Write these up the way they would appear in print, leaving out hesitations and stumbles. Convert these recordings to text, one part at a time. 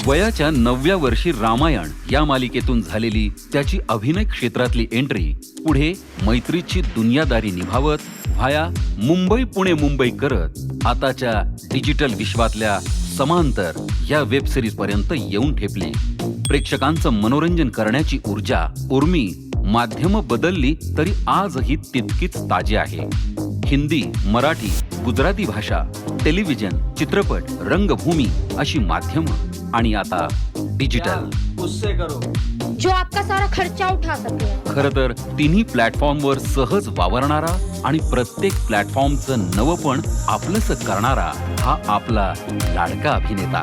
वयाच्या 9व्या वर्षी रामायण या मालिकेतून झालेली त्याची अभिनय क्षेत्रातली एंट्री पुढे मैत्रीची दुनियादारी निभावत व्हाया मुंबई पुणे मुंबई करत आताच्या डिजिटल विश्वातल्या समांतर या वेब सिरीज पर्यंत येऊन ठेपली. प्रेक्षकांचं मनोरंजन करण्याची ऊर्जा उर्मी माध्यम बदलली तरी आजही तितकीच ताजी आहे. हिंदी, मराठी, गुजराती भाषा, टेलिव्हिजन, चित्रपट, रंगभूमी अशी माध्यमं आणि आता डिजिटल. उससे करो जो आपका सारा खर्चा उठा सके. खरं तर तिन्ही प्लॅटफॉर्मवर सहज वावरणारा आणि प्रत्येक प्लॅटफॉर्मचं नवपण आपलंसं करणारा हा आपला लाडका अभिनेता.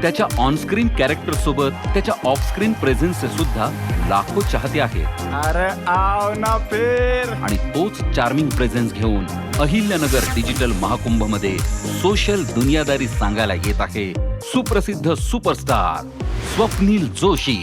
त्याच्या ऑनस्क्रीन कॅरेक्टर सोबत त्याच्या ऑफस्क्रीन प्रेझेन्सचे सुद्धा लाखो चाहते आहेत. अरे आओ ना फिर. आणि तोच चार्मिंग प्रेझेन्स घेऊन अहिल्यानगर डिजिटल महाकुंभमध्ये सोशल दुनियादारी सांगायला येत आहे सुप्रसिद्ध superstar Swapnil Joshi.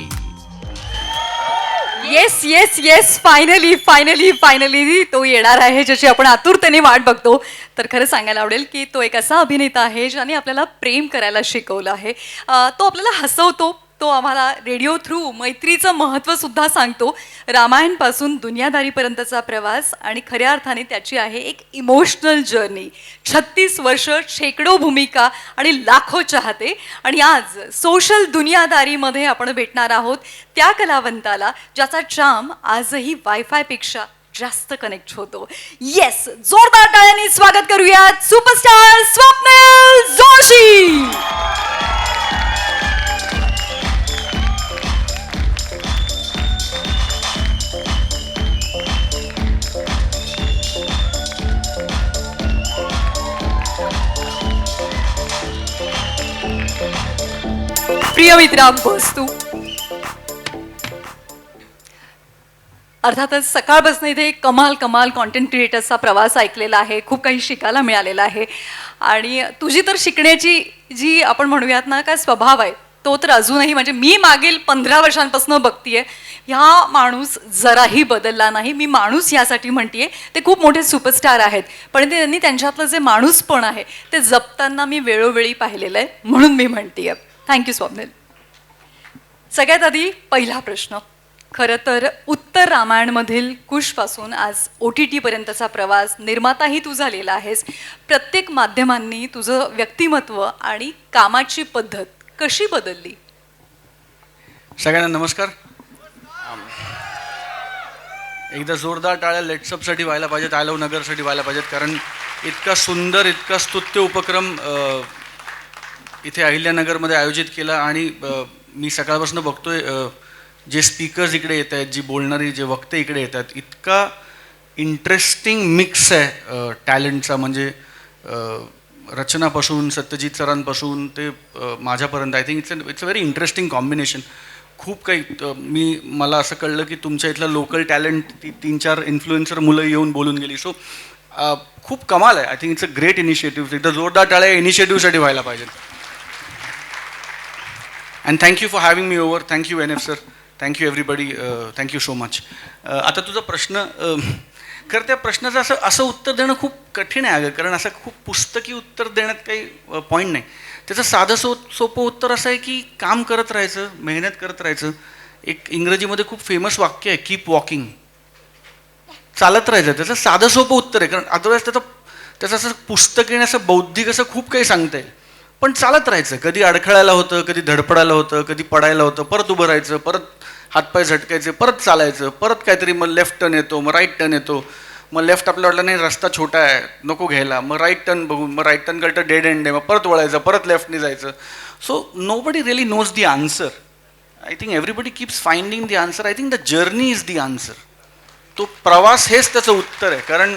Yes yes yes finally finally finally तो येणार आहे ज्याची आपण आतुरतेने वाट बघतो. तर खरं सांगायला आवडेल की तो एक असा अभिनेता आहे ज्याने आपल्याला प्रेम करायला शिकवलं आहे. तो आपल्याला हसवतो, तो आम्हाला रेडिओ थ्रू मैत्रीचं महत्त्व सुद्धा सांगतो. रामायणपासून दुनियादारीपर्यंतचा प्रवास आणि खऱ्या अर्थाने त्याची आहे एक इमोशनल जर्नी. 36 वर्ष, शेकडो भूमिका आणि लाखो चाहते. आणि आज सोशल दुनियादारीमध्ये आपण भेटणार आहोत त्या कलावंताला ज्याचा चार्म आजही वायफायपेक्षा जास्त कनेक्ट होतो. येस, जोरदार टाळ्यांनी स्वागत करूयात सुपरस्टार स्वप्नील जोशी. प्रिय मित्रा, बस तू. अर्थातच सकाळपासून इथे कमाल कमाल कॉन्टेंट क्रिएटर्सचा प्रवास ऐकलेला आहे, खूप काही शिकायला मिळालेलं आहे. आणि तुझी तर शिकण्याची जी आपण म्हणूयात ना काय स्वभाव आहे तो तर अजूनही म्हणजे मी मागील 15 वर्षांपासून बघतीये. ह्या माणूस जराही बदलला नाही. मी माणूस यासाठी म्हणतीये, ते खूप मोठे सुपरस्टार आहेत पण ते त्यांनी त्यांच्यातलं जे माणूसपण आहे ते जपताना मी वेळोवेळी पाहिलेलं आहे म्हणून मी म्हणतीये. थँक्यू स्वप्नील. सगळ्यात आधी पहिला प्रश्न. खरं तर उत्तर रामायणमधील कुशपासून आज OTT पर्यंतचा प्रवास, निर्माताही तू झालेला आहेस. प्रत्येक माध्यमांनी तुझं व्यक्तिमत्व आणि कामाची पद्धत कशी बदलली? सगळ्यांना नमस्कार. एकदा जोरदार टाळ्या लेट्सअपसाठी व्हायला पाहिजेत, आय लव्ह नगरसाठी व्हायला पाहिजेत, कारण इतका सुंदर इतका स्तुत्य उपक्रम इथे अहिल्यानगरमध्ये आयोजित केला. आणि मी सकाळपासून बघतोय जे स्पीकर्स इकडे येत आहेत, जी बोलणारी जे वक्ते इकडे येतात, इतका इंटरेस्टिंग मिक्स आहे टॅलेंटचा. म्हणजे रचनापासून सत्यजित सरांपासून ते माझ्यापर्यंत I think it's a very interesting combination. खूप काही मला असं कळलं की तुमच्या इथलं लोकल टॅलेंट 3-4 इन्फ्लुएन्सर मुलं येऊन बोलून गेली. सो खूप कमाल आहे. I think it's a great initiative. एकदा जोरदार टाळ्या इनिशिएटिव्हसाठी व्हायला पाहिजे. And thank you for having me over. Thank you NF sir, thank you everybody, thank you so much. आता तुझा प्रश्न, खरं त्या प्रश्नाचं असं उत्तर देणं खूप कठीण आहे अगं, कारण असं खूप पुस्तकी उत्तर देण्यात काही पॉईंट नाही. त्याचं साधं सोपं उत्तर असं आहे की काम करत राहायचं, मेहनत करत राहायचं. एक इंग्रजीमध्ये खूप फेमस वाक्य आहे, कीप वॉकिंग. चालत राहायचं. त्याचं साधं सोपं उत्तर आहे, कारण अदरवाईज त्याचं असं पुस्तकीने असं बौद्धिक असं खूप काही सांगता येईल. पण चालत राहायचं. कधी अडखळायला होतं, कधी धडपडायला होतं, कधी पडायला होतं, परत उभं राहायचं, परत हातपाय झटकायचे, परत चालायचं, परत काहीतरी, मग लेफ्ट टर्न येतो, मग राईट टर्न येतो, मग लेफ्ट आपल्या वाटलं नाही रस्ता छोटा आहे नको घ्यायला, मग राईट टर्न बघून, मग राईट टर्न कळतं डेड एंड आहे, मग परत वळायचं, परत लेफ्टने जायचं. So nobody really knows the answer. I think everybody keeps finding the answer. I think the journey is the answer. तो प्रवास हेच त्याचं उत्तर आहे. कारण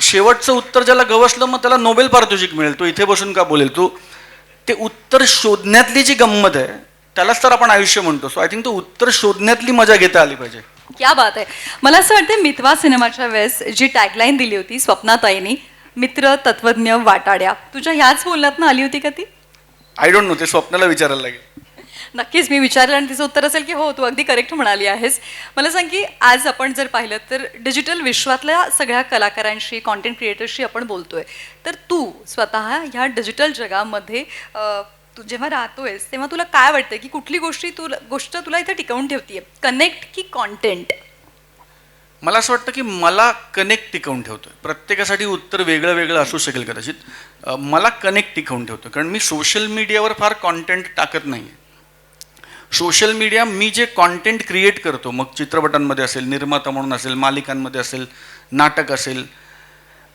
शेवटचं उत्तर ज्याला गवसलं मग त्याला नोबेल पारितोषिक मिळेल. तो इथे बसून का बोलेल? तो ते उत्तर शोधण्यातली जी गंमत आहे त्यालाच तर आपण आयुष्य म्हणतो. सो आय थिंक तो उत्तर शोधण्यातली मजा घेता आली पाहिजे. क्या बात आहे. मला असं वाटतं मितवा सिनेमाच्या वेळेस जी टॅगलाईन दिली होती स्वप्नाताईंनी, मित्र तत्वज्ञ वाटाड्या, तुझ्या ह्याच बोलण्यातनं आली होती का ती? आय डोंट नो, ते स्वप्नाला विचारायला लागेल. नक्कीच मी विचारलं आणि तिचं उत्तर असेल की हो तू अगदी करेक्ट म्हणाली आहेस. मला सांग की आज आपण जर पाहिलं तर डिजिटल विश्वातल्या सगळ्या कलाकारांशी, कॉन्टेंट क्रिएटर्सशी आपण बोलतोय, तर तू स्वतः ह्या डिजिटल जगामध्ये तू जेव्हा राहतोयस तेव्हा तुला काय वाटतं की कुठली गोष्ट तुला इथे टिकवून ठेवतीये, कनेक्ट की कॉन्टेंट? मला असं वाटतं की मला कनेक्ट टिकवून ठेवतोय. प्रत्येकासाठी उत्तर वेगळं वेगळं असू शकेल कदाचित. मला कनेक्ट टिकवून ठेवतो, कारण मी सोशल मीडियावर फार कॉन्टेंट टाकत नाही आहे. सोशल मीडिया मी जे कॉन्टेंट क्रिएट करतो, मग चित्रपटांमध्ये असेल, निर्माता म्हणून असेल, मालिकांमध्ये असेल, नाटक असेल,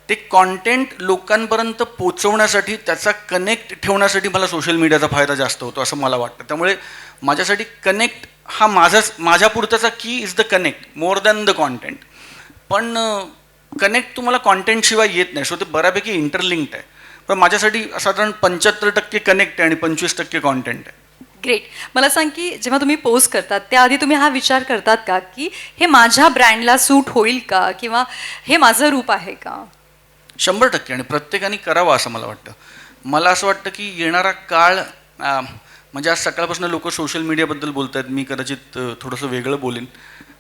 ते कॉन्टेंट लोकांपर्यंत पोचवण्यासाठी, त्याचा कनेक्ट ठेवण्यासाठी मला सोशल मीडियाचा फायदा जास्त होतो असं मला वाटतं. त्यामुळे माझ्यासाठी कनेक्ट हा माझ्यापुरताचा की is the connect more than the content. पण कनेक्ट तुम्हाला कॉन्टेंटशिवाय येत नाही, सो ते बऱ्यापैकी इंटरलिंक्ड आहे. पण माझ्यासाठी साधारण 75% कनेक्ट आहे आणि 25% कॉन्टेंट आहे. ग्रेट. मला सांग की जेव्हा तुम्ही पोस्ट करतात त्याआधी तुम्ही हा विचार करतात का की हे माझ्या ब्रँडला सूट होईल का, किंवा हे माझं रूप आहे का? 100%. आणि प्रत्येकाने करावं असं मला वाटतं. मला असं वाटतं की येणारा काळ, म्हणजे आज सकाळपासून लोक सोशल मीडियाबद्दल बोलत आहेत, मी कदाचित थोडंसं वेगळं बोलेन.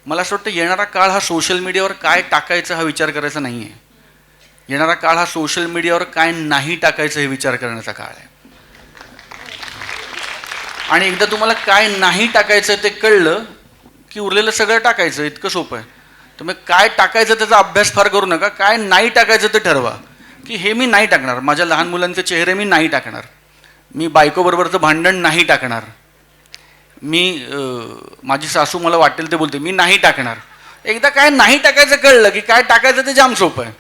मला असं वाटतं येणारा काळ हा सोशल मीडियावर काय टाकायचं हा विचार करायचा नाही आहे. येणारा काळ हा सोशल मीडियावर काय नाही टाकायचं हे विचार करण्याचा काळ आहे. आणि एकदा तुम्हाला काय नाही टाकायचं ते कळलं की उरलेलं सगळं टाकायचं, इतकं सोपं आहे. तुम्ही काय टाकायचं त्याचा अभ्यास फार करू नका, काय नाही टाकायचं ते ठरवा की हे मी नाही टाकणार. माझ्या लहान मुलांचे चेहरे मी नाही टाकणार, मी बायकोबरोबरचं भांडण नाही टाकणार, मी माझी सासू मला वाटेल ते बोलते मी नाही टाकणार. एकदा काय नाही टाकायचं कळलं की काय टाकायचं ते जाम सोपं आहे.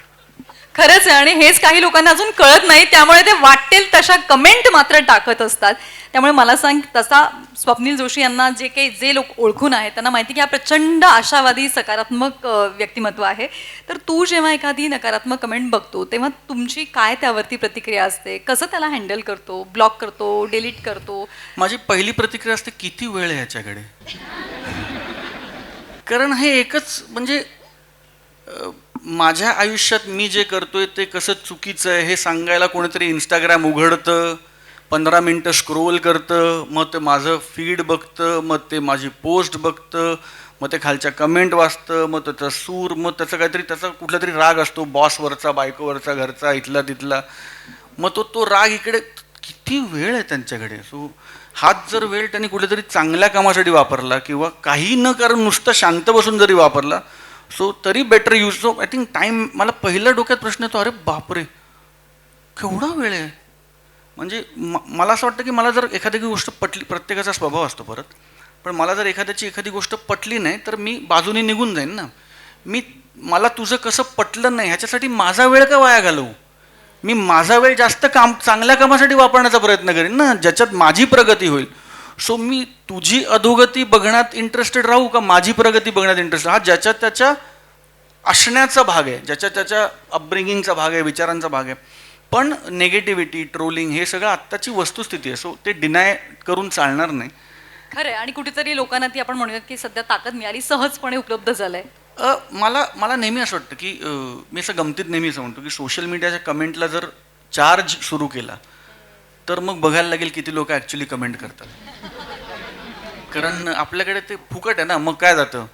खरंच आहे. आणि हेच काही लोकांना अजून कळत नाही, त्यामुळे ते वाटेल तशा कमेंट मात्र टाकत असतात. त्यामुळे मला सांग, तसा स्वप्नील जोशी यांना जे लोक ओळखून आहेत त्यांना माहिती की हा प्रचंड आशावादी सकारात्मक व्यक्तिमत्व आहे. तर तू जेव्हा एखादी नकारात्मक कमेंट बघतो तेव्हा तुमची काय त्यावरती प्रतिक्रिया असते? कसं त्याला हँडल करतो? ब्लॉक करतो, डिलीट करतो? माझी पहिली प्रतिक्रिया असते किती वेळ आहे ह्याच्याकडे. कारण हे एकच, म्हणजे माझ्या आयुष्यात मी जे करतोय ते कसं चुकीचं आहे हे सांगायला कोणीतरी इंस्टाग्राम उघडतं, 15 मिनटं स्क्रोल करतं, मग ते माझं फीड बघतं, मग ते माझी पोस्ट बघतं, मग ते खालच्या कमेंट वाचतं, मग त्याचा सूर, मग त्याचा काहीतरी, त्याचा कुठला तरी राग असतो, बॉसवरचा, बायकोवरचा, घरचा, इथला तिथला, मग तो राग इकडे. किती वेळ आहे त्यांच्याकडे. सो हाच जर वेळ त्यांनी कुठेतरी चांगल्या कामासाठी वापरला किंवा काही न करून नुसतं शांत बसून जरी वापरला, सो तरी better use. So I think time, मला पहिल्या डोक्यात प्रश्न येतो, अरे बापरे केवढा वेळ आहे. म्हणजे मला असं वाटतं की मला जर एखादी गोष्ट पटली, प्रत्येकाचा स्वभाव असतो परत, पण मला जर एखादी गोष्ट पटली नाही तर मी बाजूने निघून जाईन ना. मला तुझं कसं पटलं नाही ह्याच्यासाठी माझा वेळ का वाया घालवू. मी माझा वेळ जास्त चांगल्या कामासाठी वापरण्याचा प्रयत्न करेन ना, ज्याच्यात माझी प्रगती होईल. सो मी तुझी अधोगती बघण्यात इंटरेस्टेड राहू का माझी प्रगती बघण्यात इंटरेस्टेड? हा ज्याच्या त्याच्या असण्याचा भाग आहे, ज्याच्या त्याच्या अपब्रिंगिंगचा भाग आहे, विचारांचा भाग आहे. पण नेगेटिव्हिटी, ट्रोलिंग हे सगळं आत्ताची वस्तुस्थिती आहे. सो ते डिनाय करून चालणार नाही. खरं आहे. आणि कुठेतरी लोकांना ती आपण म्हणूयात की सध्या ताकद मिळाली, सहजपणे उपलब्ध झालंय. मला नेहमी असं वाटतं की मी असं गमतीत नेहमी असं म्हणतो की सोशल मीडियाच्या कमेंटला जर चार्ज सुरू केला तर मग बघायला लागेल किती लोक ॲक्च्युली कमेंट करतात. कारण आपल्याकडे ते फुकट आहे ना, मग काय जातं.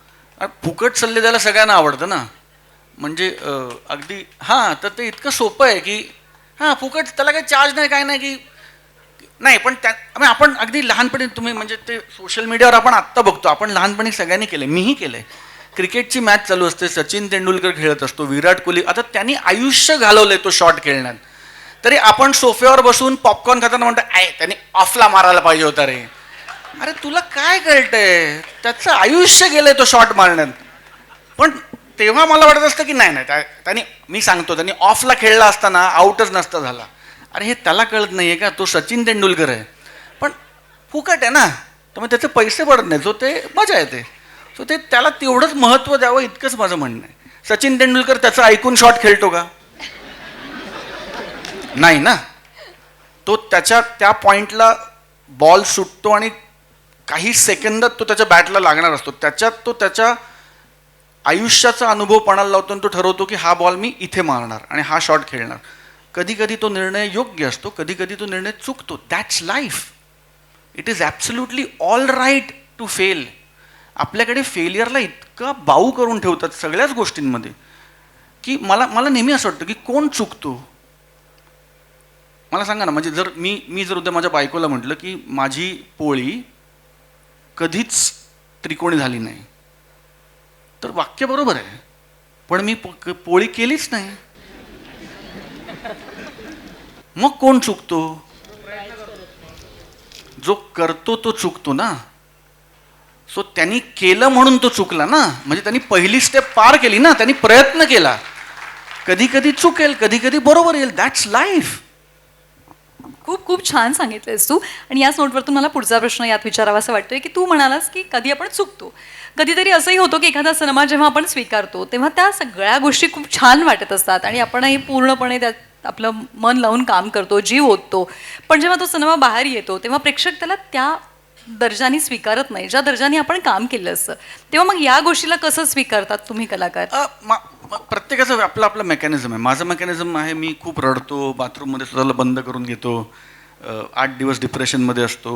फुकट सल्ले द्यायला सगळ्यांना आवडतं ना. म्हणजे अगदी हां, तर ते इतकं सोपं आहे की हां फुकट, त्याला काही चार्ज नाही, काय नाही की नाही. पण आपण अगदी लहानपणी, तुम्ही म्हणजे ते सोशल मीडियावर आपण आत्ता बघतो, आपण लहानपणी सगळ्यांनी केलं, मीही केलं आहे. क्रिकेटची मॅच चालू असते, सचिन तेंडुलकर खेळत असतो, विराट कोहली, आता त्यांनी आयुष्य घालवलंय तो शॉट खेळण्यात, तरी आपण सोफ्यावर बसून पॉपकॉर्न खाताना म्हणतो त्यांनी ऑफला मारायला पाहिजे होता रे. अरे तुला काय कळतंय, त्याचं आयुष्य गेलंय तो शॉट मारण्यात. पण तेव्हा मला वाटत असतं की नाही त्यांनी, मी सांगतो, त्यांनी ऑफला खेळला असताना आउटच नसता झाला. अरे हे त्याला कळत नाही आहे का, तो सचिन तेंडुलकर आहे. पण फुकट आहे ना, त्यामुळे त्याचे पैसे पडत नाही, जो ते मजा येते. सो ते त्याला तेवढंच महत्त्व द्यावं इतकंच माझं म्हणणं आहे. सचिन तेंडुलकर त्याचं ऐकून शॉट खेळतो का? नाही ना. तो त्या पॉईंटला बॉल सुटतो आणि काही सेकंदात तो त्याच्या बॅटला लागणार असतो. त्याच्यात तो त्याच्या आयुष्याचा अनुभव पणाला लावतो आणि तो ठरवतो की हा बॉल मी इथे मारणार आणि हा शॉट खेळणार. कधी कधी तो निर्णय योग्य असतो, कधी कधी तो निर्णय चुकतो. That's life. It is absolutely all right to fail. आपल्याकडे फेलियरला इतका बाऊ करून ठेवतात सगळ्याच गोष्टींमध्ये की मला नेहमी असं वाटतं की कोण चुकतो. मला सांगा ना, म्हणजे जर मी जर उद्या माझ्या बायकोला म्हटलं की माझी पोळी कधीच त्रिकोणी झाली नाही, तर वाक्य बरोबर आहे, पण मी पोळी केलीच नाही. मग कोण चुकतो? जो करतो तो चुकतो ना. सो त्यांनी केलं म्हणून तो चुकला ना, म्हणजे त्यांनी पहिली स्टेप पार केली ना, त्यांनी प्रयत्न केला. कधी कधी चुकेल, कधी कधी बरोबर येईल. That's life. खूप खूप छान सांगितलंयस तू. आणि याच नोटवरतून मला पुढचा प्रश्न यात विचारावा असं वाटतोय की तू म्हणालास की कधी आपण चुकतो, कधीतरी असंही होतं की एखादा सिनेमा जेव्हा आपण स्वीकारतो तेव्हा त्या सगळ्या गोष्टी खूप छान वाटत असतात आणि आपणही पूर्णपणे त्यात आपलं मन लावून काम करतो, जीव ओततो. पण जेव्हा तो सिनेमा बाहेर येतो तेव्हा प्रेक्षक त्याला त्या दर्जाने स्वीकारत नाही ज्या दर्जाने आपण काम केलं असतं. तेव्हा मग या गोष्टीला कसं स्वीकारतात तुम्ही कलाकार? प्रत्येकाचं आपलं आपलं मेकॅनिझम आहे. माझं मेकॅनिझम आहे, मी खूप रडतो, बाथरूममध्ये स्वतःला बंद करून घेतो, 8 दिवस डिप्रेशनमध्ये असतो.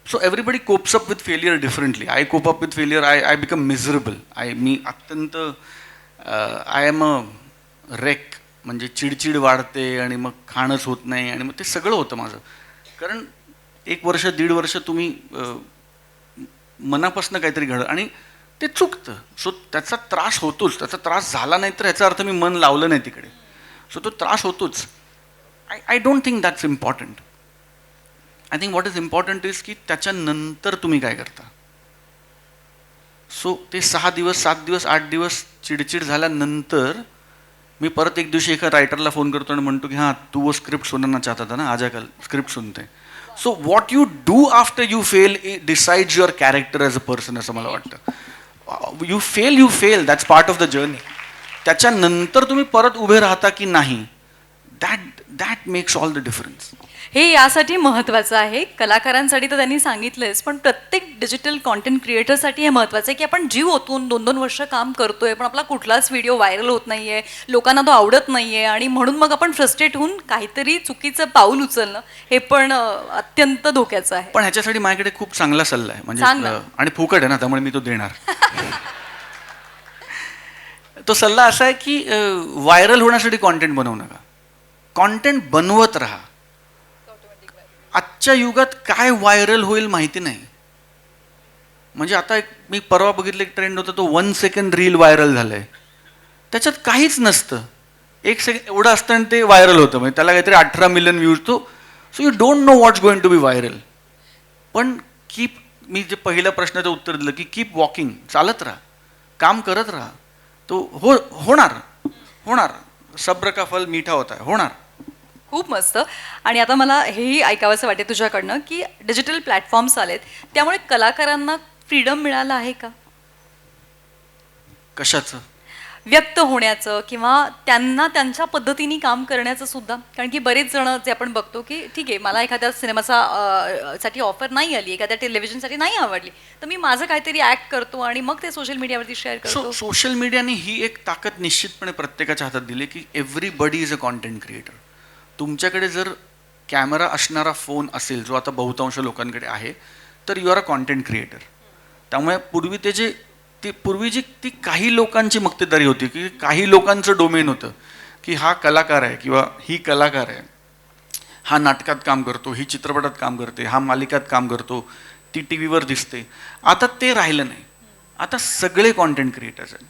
So everybody copes up with failure differently. I cope up with failure, I become miserable. मी अत्यंत आय एम अ रेक. म्हणजे चिडचिड वाढते आणि मग खाणंच होत नाही आणि मग ते सगळं होतं माझं. कारण 1 वर्ष 1.5 वर्ष तुम्ही मनापासून काहीतरी घडलं आणि ते चुकतं. सो त्याचा त्रास होतोच. त्याचा त्रास झाला नाही तर ह्याचा अर्थ मी मन लावलं नाही तिकडे. सो तो त्रास होतोच. I don't think that's important. I think what is important is की त्याच्यानंतर तुम्ही काय करता. सो ते 6 दिवस 7 दिवस 8 दिवस चिडचिड झाल्यानंतर मी परत एक दिवशी एका रायटरला फोन करतो आणि म्हणतो की हां, तू वो स्क्रिप्ट सुनना चाहता था ना, आजा कल स्क्रिप्ट सुनते. So what you do after you fail decides your character as a person, असं मला वाटतं. You fail, that's part of the journey. त्याच्यानंतर तुम्ही परत उभे राहता की नाही, that makes all the difference. हे यासाठी महत्त्वाचं आहे. कलाकारांसाठी तर त्यांनी सांगितलंच, पण प्रत्येक डिजिटल कॉन्टेंट क्रिएटरसाठी हे महत्त्वाचं आहे की आपण जीव ओतून 2-2 वर्ष काम करतोय पण आपला कुठलाच व्हिडिओ व्हायरल होत नाहीये, लोकांना तो आवडत नाहीये आणि म्हणून मग आपण फ्रस्ट्रेट होऊन काहीतरी चुकीचं पाऊल उचलणं हे पण अत्यंत धोक्याचं आहे. पण ह्याच्यासाठी माझ्याकडे खूप चांगला सल्ला आहे. म्हणजे आणि फुकट आहे ना, त्यामुळे मी तो देणार. तो सल्ला असा आहे की व्हायरल होण्यासाठी कॉन्टेंट बनवू नका, कॉन्टेंट बनवत राहा. आजच्या युगात काय व्हायरल होईल माहिती नाही. म्हणजे आता मी परवा बघितलं एक ट्रेंड होता, तो 1 सेकंड रील व्हायरल झालंय. त्याच्यात काहीच नसतं, 1 सेकंड एवढं असतं आणि ते व्हायरल होतं. म्हणजे त्याला काहीतरी 18 million views. So you don't know what's going to be viral. पण मी जे पहिल्या प्रश्नाचं उत्तर दिलं की कीप वॉकिंग, चालत राहा, काम करत राहा, तो होणार. सब्र का फल मीठा होता है, होणार. खूप मस्त. आणि आता मला हेही ऐकावंसं वाटेल तुझ्याकडनं की डिजिटल प्लॅटफॉर्म्स आलेत त्यामुळे कलाकारांना फ्रीडम मिळालं आहे का? कशाचं? व्यक्त होण्याचं किंवा त्यांना त्यांच्या पद्धतीने काम करण्याचं सुद्धा. कारण की बरेच जण जे आपण बघतो की ठीक आहे, मला एखाद्या सिनेमाचा साठी ऑफर नाही आली, एखाद्या टेलिव्हिजनसाठी नाही आवडली, तर मी माझं काहीतरी ॲक्ट करतो आणि मग ते सोशल मीडियावरती शेअर करतो. सोशल मीडियाने ही एक ताकद निश्चितपणे प्रत्येकाच्या हातात दिली की everybody is a content creator. तुमच्याकडे जर कॅमेरा असणारा फोन असेल, जो आता बहुतांश लोकांकडे आहे, तर you are a content creator. त्यामुळे पूर्वी ती काही लोकांची मक्तेदारी होती की काही लोकांचं डोमेन होतं की हा कलाकार आहे किंवा ही कलाकार आहे, हा नाटकात काम करतो, ही चित्रपटात काम करते, हा मालिकात काम करतो, ती टी व्हीवर दिसते. आता ते राहिलं नाही. आता सगळे कॉन्टेंट क्रिएटर्स आहेत.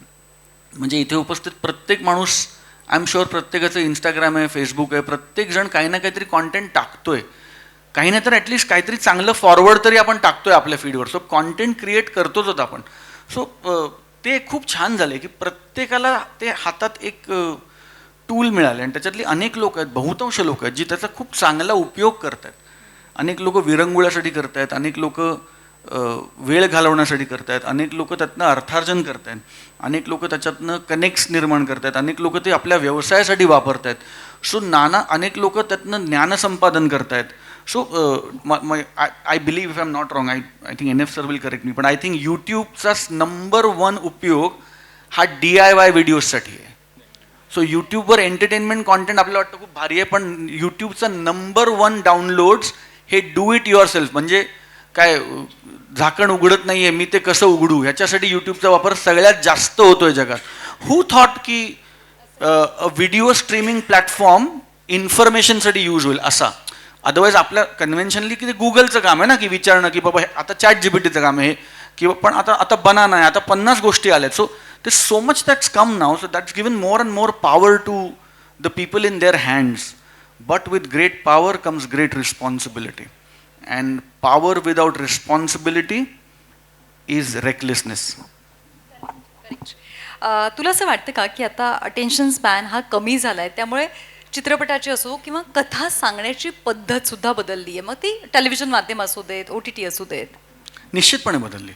म्हणजे इथे उपस्थित प्रत्येक माणूस, आय एम शुअर प्रत्येकाचं इंस्टाग्राम आहे, फेसबुक आहे, प्रत्येकजण काही ना काहीतरी कॉन्टेंट टाकतोय, काही नाही तर ॲटलिस्ट काहीतरी चांगलं फॉरवर्ड तरी आपण टाकतोय आपल्या फीडवर. सो कॉन्टेंट क्रिएट करतोच होत आपण. सो ते खूप छान झालं की प्रत्येकाला ते हातात एक टूल मिळाले आणि त्याच्यातली अनेक लोक आहेत, बहुतांश लोक आहेत जी त्याचा खूप चांगला उपयोग करत आहेत. अनेक लोक विरंगुळ्यासाठी करत आहेत, अनेक लोक वेळ घालवण्यासाठी करत आहेत, अनेक लोक त्यातनं अर्थार्जन करत आहेत, अनेक लोक त्याच्यातनं कनेक्ट्स निर्माण करत आहेत, अनेक लोक ते आपल्या व्यवसायासाठी वापरत आहेत. सो अनेक लोक त्यातनं ज्ञानसंपादन करत आहेत. So I believe, if I am not wrong, I think NF sir will correct मी, पण आय थिंक यूट्यूबचा नंबर 1 उपयोग हा DIY व्हिडिओजसाठी आहे. सो यूट्यूबवर एंटरटेनमेंट कॉन्टेंट आपल्याला वाटतं खूप भारी आहे, पण यूट्यूबचा नंबर 1 डाउनलोड्स हे डू इट युअर सेल्फ. म्हणजे काय, झाकण उघडत नाही आहे, मी ते कसं उघडू, ह्याच्यासाठी यूट्यूबचा वापर सगळ्यात जास्त होतो आहे जगात. हू थॉट की व्हिडिओ स्ट्रीमिंग प्लॅटफॉर्म इन्फॉर्मेशनसाठी यूज होईल असा. अदरवाईज आपल्या कन्व्हेन्शनली की ते गुगलचं काम आहे ना, की विचारणं की बाबा आता ChatGPTचं काम आहे हे, किंवा पण आता बनाना आहे, आता 50 गोष्टी आल्यात. सो ते so much that's come now, so that's given more and more power to the people in their hands. But with great power comes great responsibility, and power without responsibility is recklessness. तुला असं वाटतं का की आता attention span हा कमी झाला आहे, त्यामुळे चित्रपटाची असो किंवा कथा सांगण्याची पद्धत सुद्धा बदलली आहे, मग ती टेलिव्हिजन माध्यम असू देत, OTT असू देत? निश्चितपणे बदलली.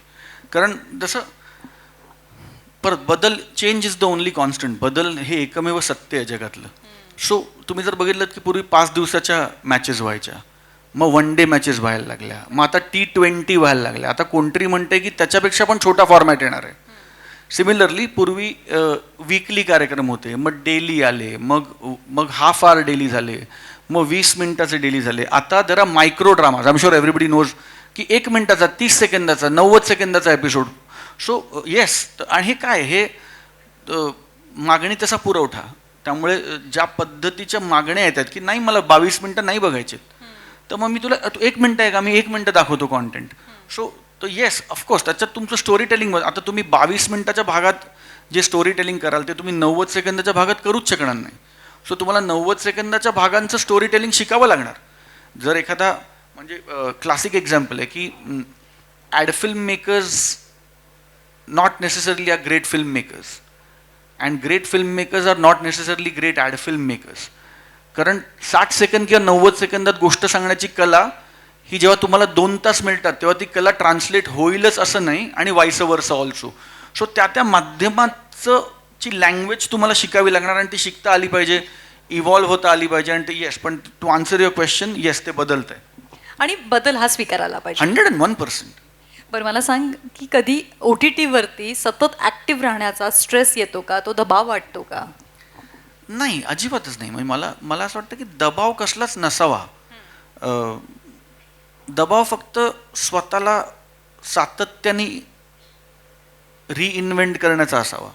कारण जसं परत बदल, change is the only constant. बदल हे एकमेव सत्य आहे जगातलं. सो तुम्ही जर बघितलं की पूर्वी 5 दिवसाच्या मॅचेस व्हायच्या, मग 1 डे मॅचेस व्हायला लागल्या, मग आता T20 व्हायला लागल्या, आता कोणतरी म्हणते की त्याच्यापेक्षा पण छोटा फॉर्मॅट येणार आहे. सिमिलरली पूर्वी वीकली कार्यक्रम होते, मग डेली आले, मग हाफ आवर डेली झाले, मग 20 मिनिटाचे डेली झाले. आता जरा micro dramas, I am sure everybody knows, की 1 मिनिटाचा, 30 सेकंदाचा, 90 सेकंदाचा एपिसोड. सो येस, आणि हे काय, हे मागणी तसा पुरवठा. त्यामुळे ज्या पद्धतीच्या मागण्या येतात की नाही मला 22 मिनटं नाही बघायचे, तर मग मी तुला 1 मिनटं आहे का, मी 1 मिनटं दाखवतो कॉन्टेंट. सो तर येस, ऑफकोर्स त्याच्यात तुमचं स्टोरी टेलिंग, आता तुम्ही 22 मिनटाच्या भागात जे स्टोरी टेलिंग कराल ते तुम्ही 90 सेकंदाच्या भागात करूच शकणार नाही. सो तुम्हाला 90 सेकंदाच्या भागांचं स्टोरी टेलिंग शिकावं लागणार. जर एखादा म्हणजे क्लासिक एक्झाम्पल आहे की ad film makers not necessarily are great film makers, and great film makers are not necessarily great ad film makers. कारण 60 सेकंद किंवा 90 सेकंदात गोष्ट सांगण्याची कला ही जेव्हा तुम्हाला 2 तास मिळतात तेव्हा ती कला ट्रान्सलेट होईलच असं नाही, आणि वाईस वर्सा ऑल्सो. सो त्या माध्यमाचं ची लँग्वेज तुम्हाला शिकावी लागणार, आणि ती शिकता आली पाहिजे, इव्हॉल्व्ह होता आली पाहिजे. आणि ते येस, पण to answer your question, yes ते बदलत आहे, आणि बदल हा स्वीकारायला पाहिजे. 101%. बरं, मला सांग की कधी OTTवरती सतत ॲक्टिव्ह राहण्याचा स्ट्रेस येतो का, तो दबाव वाटतो का? नाही, अजिबातच नाही. म्हणजे मला असं वाटतं की दबाव कसलाच नसावा. दबाव फक्त स्वतःला सातत्याने रिइन्व्हेंट करण्याचा असावा.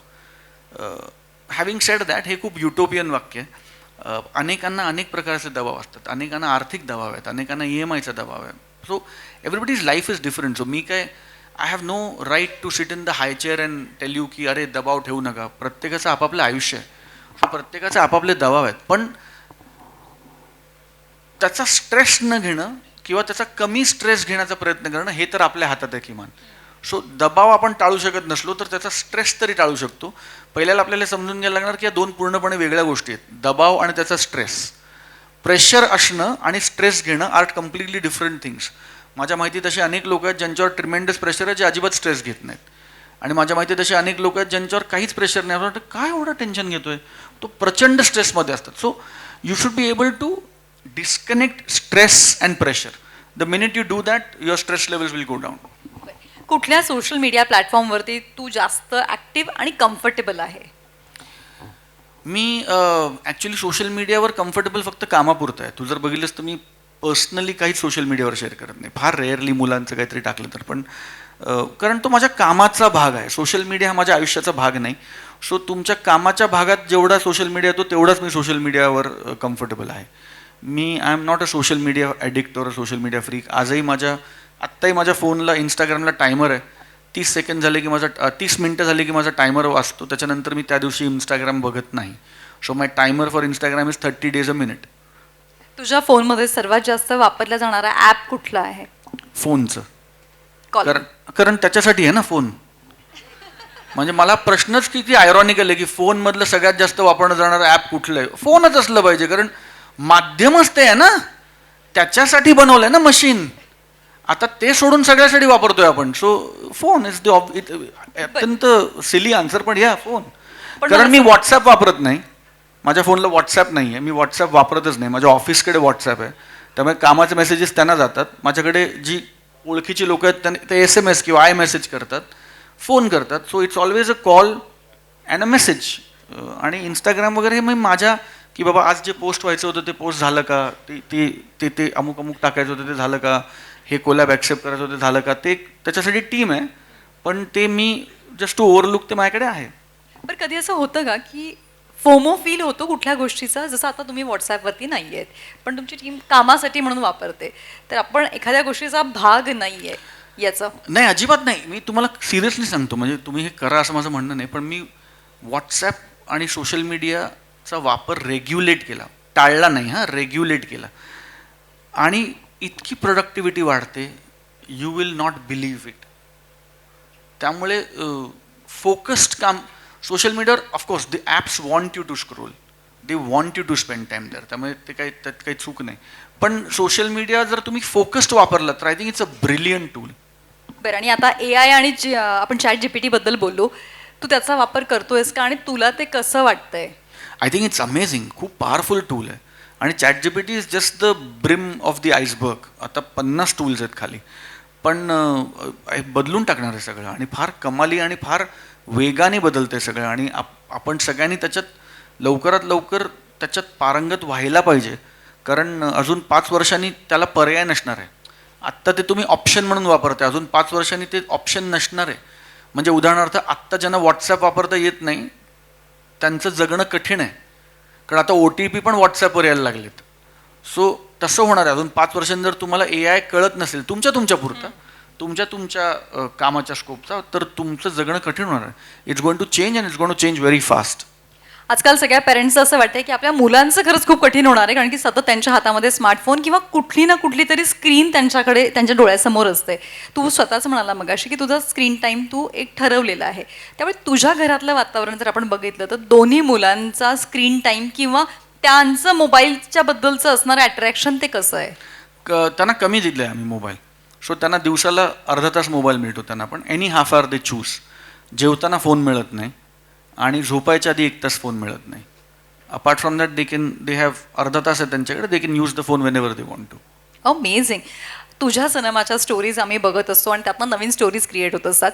हॅविंग सेड दॅट, हे खूप युटोपियन वाक्य आहे. अनेकांना अनेक प्रकारचे दबाव असतात, अनेकांना आर्थिक दबाव आहेत, अनेकांना EMIचा दबाव आहे. So everybody's life is different. So मी काय, I have no right to sit in the high chair and tell you की अरे दबाव ठेवू नका. प्रत्येकाचं आपापलं आयुष्य आहे, प्रत्येकाचे आपापले दबाव आहेत. पण त्याचा स्ट्रेस न घेणं किंवा त्याचा कमी स्ट्रेस घेण्याचा प्रयत्न करणं हे तर आपल्या हातात आहे किमान. सो दबाव आपण टाळू शकत नसलो तर त्याचा स्ट्रेस तरी टाळू शकतो. पहिल्याला आपल्याला समजून घ्यायला लागणार की या 2 पूर्णपणे वेगळ्या गोष्टी आहेत, दबाव आणि त्याचा स्ट्रेस. प्रेशर असणं आणि स्ट्रेस घेणं आर कम्प्लिटली डिफरंट थिंग्स. माझ्या माहितीत असे अनेक लोक आहेत ज्यांच्यावर ट्रिमेंडस प्रेशर आहे, जे अजिबात स्ट्रेस घेत नाहीत. आणि माझ्या माहितीत असे अनेक लोक आहेत ज्यांच्यावर काहीच प्रेशर नाही, वाटतं काय एवढं टेन्शन घेतोय, तो प्रचंड स्ट्रेसमध्ये असतात. So you should be able to disconnect stress and pressure. The minute you do that, your stress levels will go down. कुठल्या सोशल मीडिया प्लॅटफॉर्मवरती तू जास्त ॲक्टिव्ह आणि कम्फर्टेबल आहे? मी ॲक्च्युली सोशल मीडियावर कम्फर्टेबल फक्त कामापुरतं आहे. तू जर बघितलंस तर मी पर्सनली काहीच सोशल मीडियावर शेअर करत नाही, फार रेअरली मुलांचं काहीतरी टाकलं तर. पण कारण तो माझ्या कामाचा भाग आहे, सोशल मीडिया हा माझ्या आयुष्याचा भाग नाही. सो तुमच्या कामाच्या भागात जेवढा सोशल मीडिया येतो तेवढाच मी सोशल मीडियावर कम्फर्टेबल आहे. मी I am not a social media addict or a social media freak. आत्ताही माझ्या फोनला, इंस्टाग्रामला टायमर आहे. 30 सेकंड झाले की माझा 30 मिनटं झाली की माझा टायमर वाजतो. त्याच्यानंतर मी त्या दिवशी इंस्टाग्राम बघत नाही. So my timer for Instagram is 30 days a minute. तुझ्या फोनमध्ये सर्वात जास्त वापरला जाणारा ॲप कुठला आहे? फोनचं. कारण त्याच्यासाठी आहे ना फोन. म्हणजे मला प्रश्नच किती आयरॉनिकल आहे की फोनमधलं सगळ्यात जास्त वापरलं जाणारं ॲप कुठलं आहे? फोनच असलं पाहिजे, कारण माध्यमच ते आहे ना, त्याच्यासाठी बनवलं आहे ना मशीन. आता ते सोडून सगळ्यासाठी वापरतोय आपण. सो फोन इज द अत्यंत सिली आन्सर, पण या फोन. कारण मी व्हॉट्सॲप वापरत नाही, माझ्या फोनला व्हॉट्सॲप नाही आहे, मी व्हॉट्सॲप वापरतच नाही. माझ्या ऑफिसकडे व्हॉट्सॲप आहे, त्यामुळे कामाचे मेसेजेस त्यांना जातात. माझ्याकडे जी ओळखीची लोक आहेत त्यांनी ते SMS किंवा iMessage करतात, फोन करतात. So it's always a call and a message. आणि इंस्टाग्राम वगैरे हे माझ्या की बाबा आज जे पोस्ट व्हायचं होतं ते पोस्ट झालं का, ते अमुक टाकायचं होतं ते झालं का, हे कोलॅब ॲक्सेप्ट करायचं होतं झालं का, ते त्याच्यासाठी टीम आहे. पण ते मी जस्ट टू ओव्हरलुक ते माझ्याकडे आहे. पण कधी असं होतं का की फोमो फील होतो कुठल्या गोष्टीचा, जसं आता तुम्ही व्हॉट्सॲपवरती नाही आहेत पण तुमची टीम कामासाठी म्हणून वापरते, तर आपण एखाद्या गोष्टीचा भाग नाही आहे याचं? नाही, अजिबात नाही. मी तुम्हाला सिरियसली सांगतो, म्हणजे तुम्ही हे करा असं माझं म्हणणं नाही, पण मी व्हॉट्सॲप आणि सोशल मीडियाचा वापर रेग्युलेट केला, टाळला नाही, हां, रेग्युलेट केला, आणि इतकी प्रोडक्टिव्हिटी वाढते, you will not believe it. त्यामुळे फोकस्ड काम सोशल मीडियावर, of course the apps want you to scroll, they want you to spend time there, त्यामुळे ते काही त्यात काही चूक नाही. पण सोशल मीडिया जर तुम्ही फोकस्ड वापरलं तर I think it's a brilliant tool. बरं, आणि आता AI आणि आपण ChatGPT बद्दल बोललो, तू त्याचा वापर करतोयस का आणि तुला ते कसं वाटतंय? आय थिंक इट्स अमेझिंग, खूप पॉवरफुल टूल आहे. आणि ChatGPT is just the brim of the iceberg. आता 50 टूल्स आहेत खाली, पण बदलून टाकणार आहे सगळं, आणि फार कमाली आणि फार वेगाने बदलतं आहे सगळं, आणि आपण सगळ्यांनी त्याच्यात लवकरात लवकर त्याच्यात पारंगत व्हायला पाहिजे, कारण अजून 5 वर्षांनी त्याला पर्याय नसणार आहे. आत्ता ते तुम्ही ऑप्शन म्हणून वापरताय, अजून 5 वर्षांनी ते ऑप्शन नसणार आहे. म्हणजे उदाहरणार्थ आत्ता ज्यांना व्हॉट्सॲप वापरता येत नाही त्यांचं जगणं कठीण आहे, कारण आता OTP पण व्हॉट्सॲपवर यायला लागलेत. सो तसं होणार आहे. अजून 5 वर्षांनी जर तुम्हाला AI कळत नसेल तुमच्या पुरता, तुमच्या कामाच्या स्कोपचा, तर तुमचं जगणं कठीण होणार आहे. It's going to change and it's going to change very fast. आजकाल सगळ्या पेरेंट्सचं असं वाटतंय की आपल्या मुलांचं खरंच खूप कठीण होणार आहे, कारण की सतत त्यांच्या हातामध्ये स्मार्टफोन किंवा कुठली ना कुठली तरी स्क्रीन त्यांच्याकडे, त्यांच्या डोळ्यासमोर असते. तू स्वतःच म्हणाला मगाशी की तुझा स्क्रीन टाईम तू एक ठरवलेला आहे, त्यामुळे तुझ्या घरातलं वातावरण जर आपण बघितलं तर दोन्ही मुलांचा स्क्रीन टाईम किंवा त्यांचं मोबाईलच्या बद्दलचं असणारं अट्रॅक्शन ते कसं आहे? त्यांना कमी दिलं आहे आम्ही मोबाईल. सो त्यांना दिवसाला अर्धा तास मोबाईल मिळतो त्यांना, पण any half hour they choose. जेवताना फोन मिळत नाही आणि झोपायच्या आधी 1 तास फोन मिळत नाही. Apart from that they have अर्धा तास आहे त्यांच्याकडे, they can use the phone whenever they want to. Amazing. तुझ्या सिनेमाच्या स्टोरीज आम्ही बघत असतो आणि त्यातनं नवीन स्टोरीज क्रिएट होत असतात.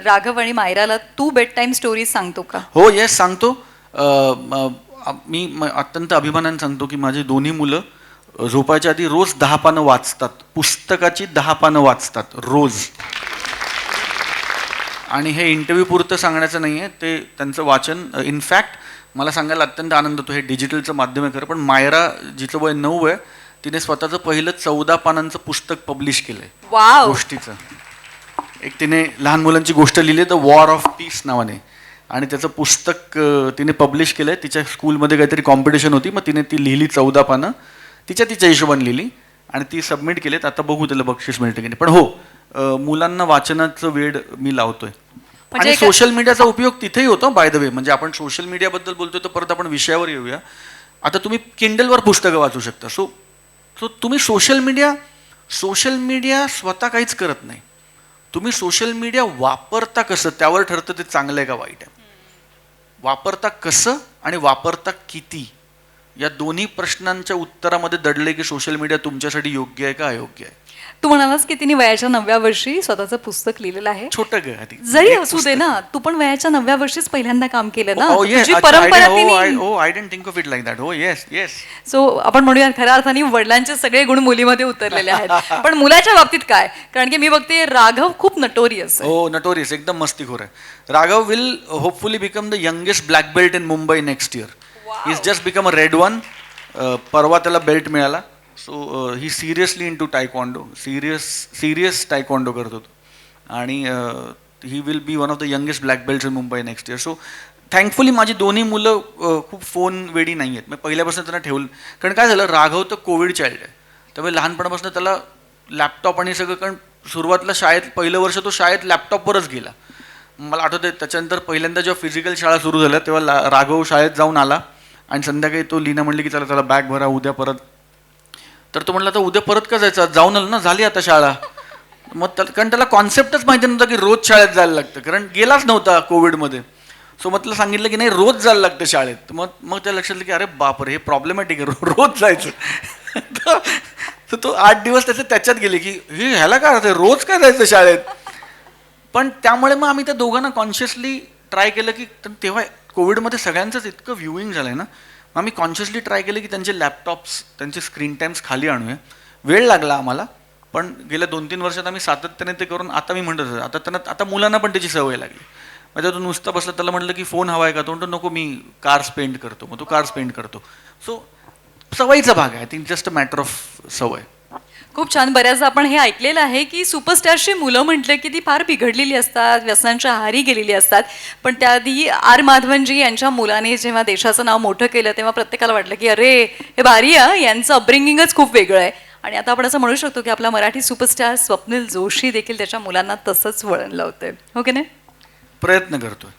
राघव आणि मायराला तू बेड टाईम स्टोरीज सांगतो का? हो, येस, सांगतो. मी अत्यंत अभिमानाने सांगतो की माझी दोन्ही मुलं झोपायच्या आधी रोज 10 पानं वाचतात, पुस्तकाची 10 पानं वाचतात रोज. आणि हे इंटरव्ह्यू पुरतं सांगण्याचं नाही आहे, ते त्यांचं वाचन. इनफॅक्ट मला सांगायला अत्यंत आनंद होतो, हे डिजिटलचं माध्यम आहे खरं, पण मायरा जिचं वय 9 आहे, तिने स्वतःचं पहिलं 14 पानांचं पुस्तक पब्लिश केलं आहे. वाव. गोष्टीचं एक तिने लहान मुलांची गोष्ट लिहिली, द वॉर ऑफ पीस नावाने, आणि त्याचं पुस्तक तिने पब्लिश केलं आहे. तिच्या स्कूलमध्ये काहीतरी कॉम्पिटिशन होती, मग तिने ती लिहिली 14 पानं, तिच्या हिशोबाने लिहिली आणि ती सबमिट केलीत. आता बघू त्याला बक्षीस मिळतं की नाही, पण हो, मुलांना वाचनाचं वेड मी लावतोय. आणि सोशल मीडियाचा उपयोग तिथेही होतो, बाय द वे. म्हणजे आपण सोशल मीडियाबद्दल बोलतोय तर परत आपण विषयावर येऊया. आता तुम्ही किंडलवर पुस्तकं वाचू शकता. सो तुम्ही सोशल मीडिया स्वतः काहीच करत नाही. तुम्ही सोशल मीडिया वापरता कसं त्यावर ठरतं ते चांगलं आहे का वाईट आहे. वापरता कसं आणि वापरता किती, या दोन्ही प्रश्नांच्या उत्तरामध्ये दडले की सोशल मीडिया तुमच्यासाठी योग्य आहे का अयोग्य आहे. तू म्हणालास की तिने वयाच्या 9व्या वर्षी स्वतःचं पुस्तक लिहिलेलं आहे. छोटं आधी जरी असू दे ना, तू पण वयाच्या 9व्या वर्षीच पहिल्यांदा काम केलं ना, Oh, yes. तुझी परंपरा तिने. I didn't think of it like that. Oh, yes, yes. So आपण म्हणूया खऱ्या अर्थाने वडिलांचे सगळे गुण मुलीमध्ये उतरलेले आहेत. पण मुलाच्या बाबतीत काय? कारण की मी बघते राघव खूप नटोरियस आहे. हो, नटोरियस, एकदम मस्तीखोर आहे. Raghav will hopefully become the youngest black belt in Mumbai next year. He is just become a red one. परवा त्याला बेल्ट मिळाला. So he seriously in to taekwondo, serious taekwondo करत होतो, आणि he will be one of the youngest black belts in Mumbai next year. So thankfully माझी दोन्ही मुलं खूप फोन वेडी नाही आहेत. मी पहिल्यापासून त्यांना ठेवलं, कारण काय झालं, राघव तर कोविड चाइल्ड आहे, त्यामुळे लहानपणापासून त्याला लॅपटॉप आणि सगळं, कारण सुरुवातीला शाळेत पहिलं वर्ष तो शाळेत लॅपटॉपवरच गेला. मला आठवतं आहे त्याच्यानंतर पहिल्यांदा जेव्हा फिजिकल शाळा सुरू झाल्या तेव्हा राघव शाळेत जाऊन आला आणि संध्याकाळी तो लीना म्हणली की चला त्याला बॅग भरा उद्या परत. तर तो म्हटला आता उद्या परत का जायचं, जाऊन आलं ना, झाली आता शाळा. मग कारण त्याला कॉन्सेप्टच माहिती नव्हता की रोज शाळेत जायला लागतं, कारण गेलाच नव्हता कोविडमध्ये. सो मग त्याला सांगितलं की नाही रोज जायला लागतं शाळेत. मग त्या लक्षात आलं की अरे बापरे, हे प्रॉब्लेमॅटिक आहे, रोज जायचं. तर तो 8 दिवस त्याच्यात गेले की हे ह्याला काय होतं, रोज काय जायचं शाळेत. पण त्यामुळे मग आम्ही त्या दोघांना कॉन्शियसली ट्राय केलं की, तेव्हा कोविडमध्ये सगळ्यांचंच इतकं व्ह्यूइंग झालं आहे ना, मग आम्ही कॉन्शियसली ट्राय केलं की त्यांचे लॅपटॉप्स, त्यांचे स्क्रीन टाईम्स खाली आणूया. वेळ लागला आम्हाला, पण गेल्या 2-3 वर्षात आम्ही सातत्याने ते करून आता मी म्हणत होतो, आता मुलांना पण त्याची सवय लागली. म्हणजे तो नुसता बसला, त्याला म्हटलं की फोन हवा आहे का, तो म्हणतो नको मी कार स्पेंड करतो, मग तो कार स्पेंड करतो. सो सवयीचा भाग आहे. I think just a matter of सवय. खूप छान. बऱ्याचदा आपण हे ऐकलेलं आहे की सुपरस्टारची मुलं म्हटलं की ती फार बिघडलेली असतात, व्यसनांच्या आहारी गेलेली असतात. पण त्याआधी आर माधवनजी यांच्या मुलाने जेव्हा देशाचं नाव मोठं केलं तेव्हा प्रत्येकाला वाटलं की अरे हे भारी आहे, यांचं अपब्रिंगिंगच खूप वेगळं आहे. आणि आता आपण असं म्हणू शकतो की आपला मराठी सुपरस्टार स्वप्नील जोशी देखील त्याच्या मुलांना तसंच वळण लावतोय, हो की नाही? प्रयत्न करतोय.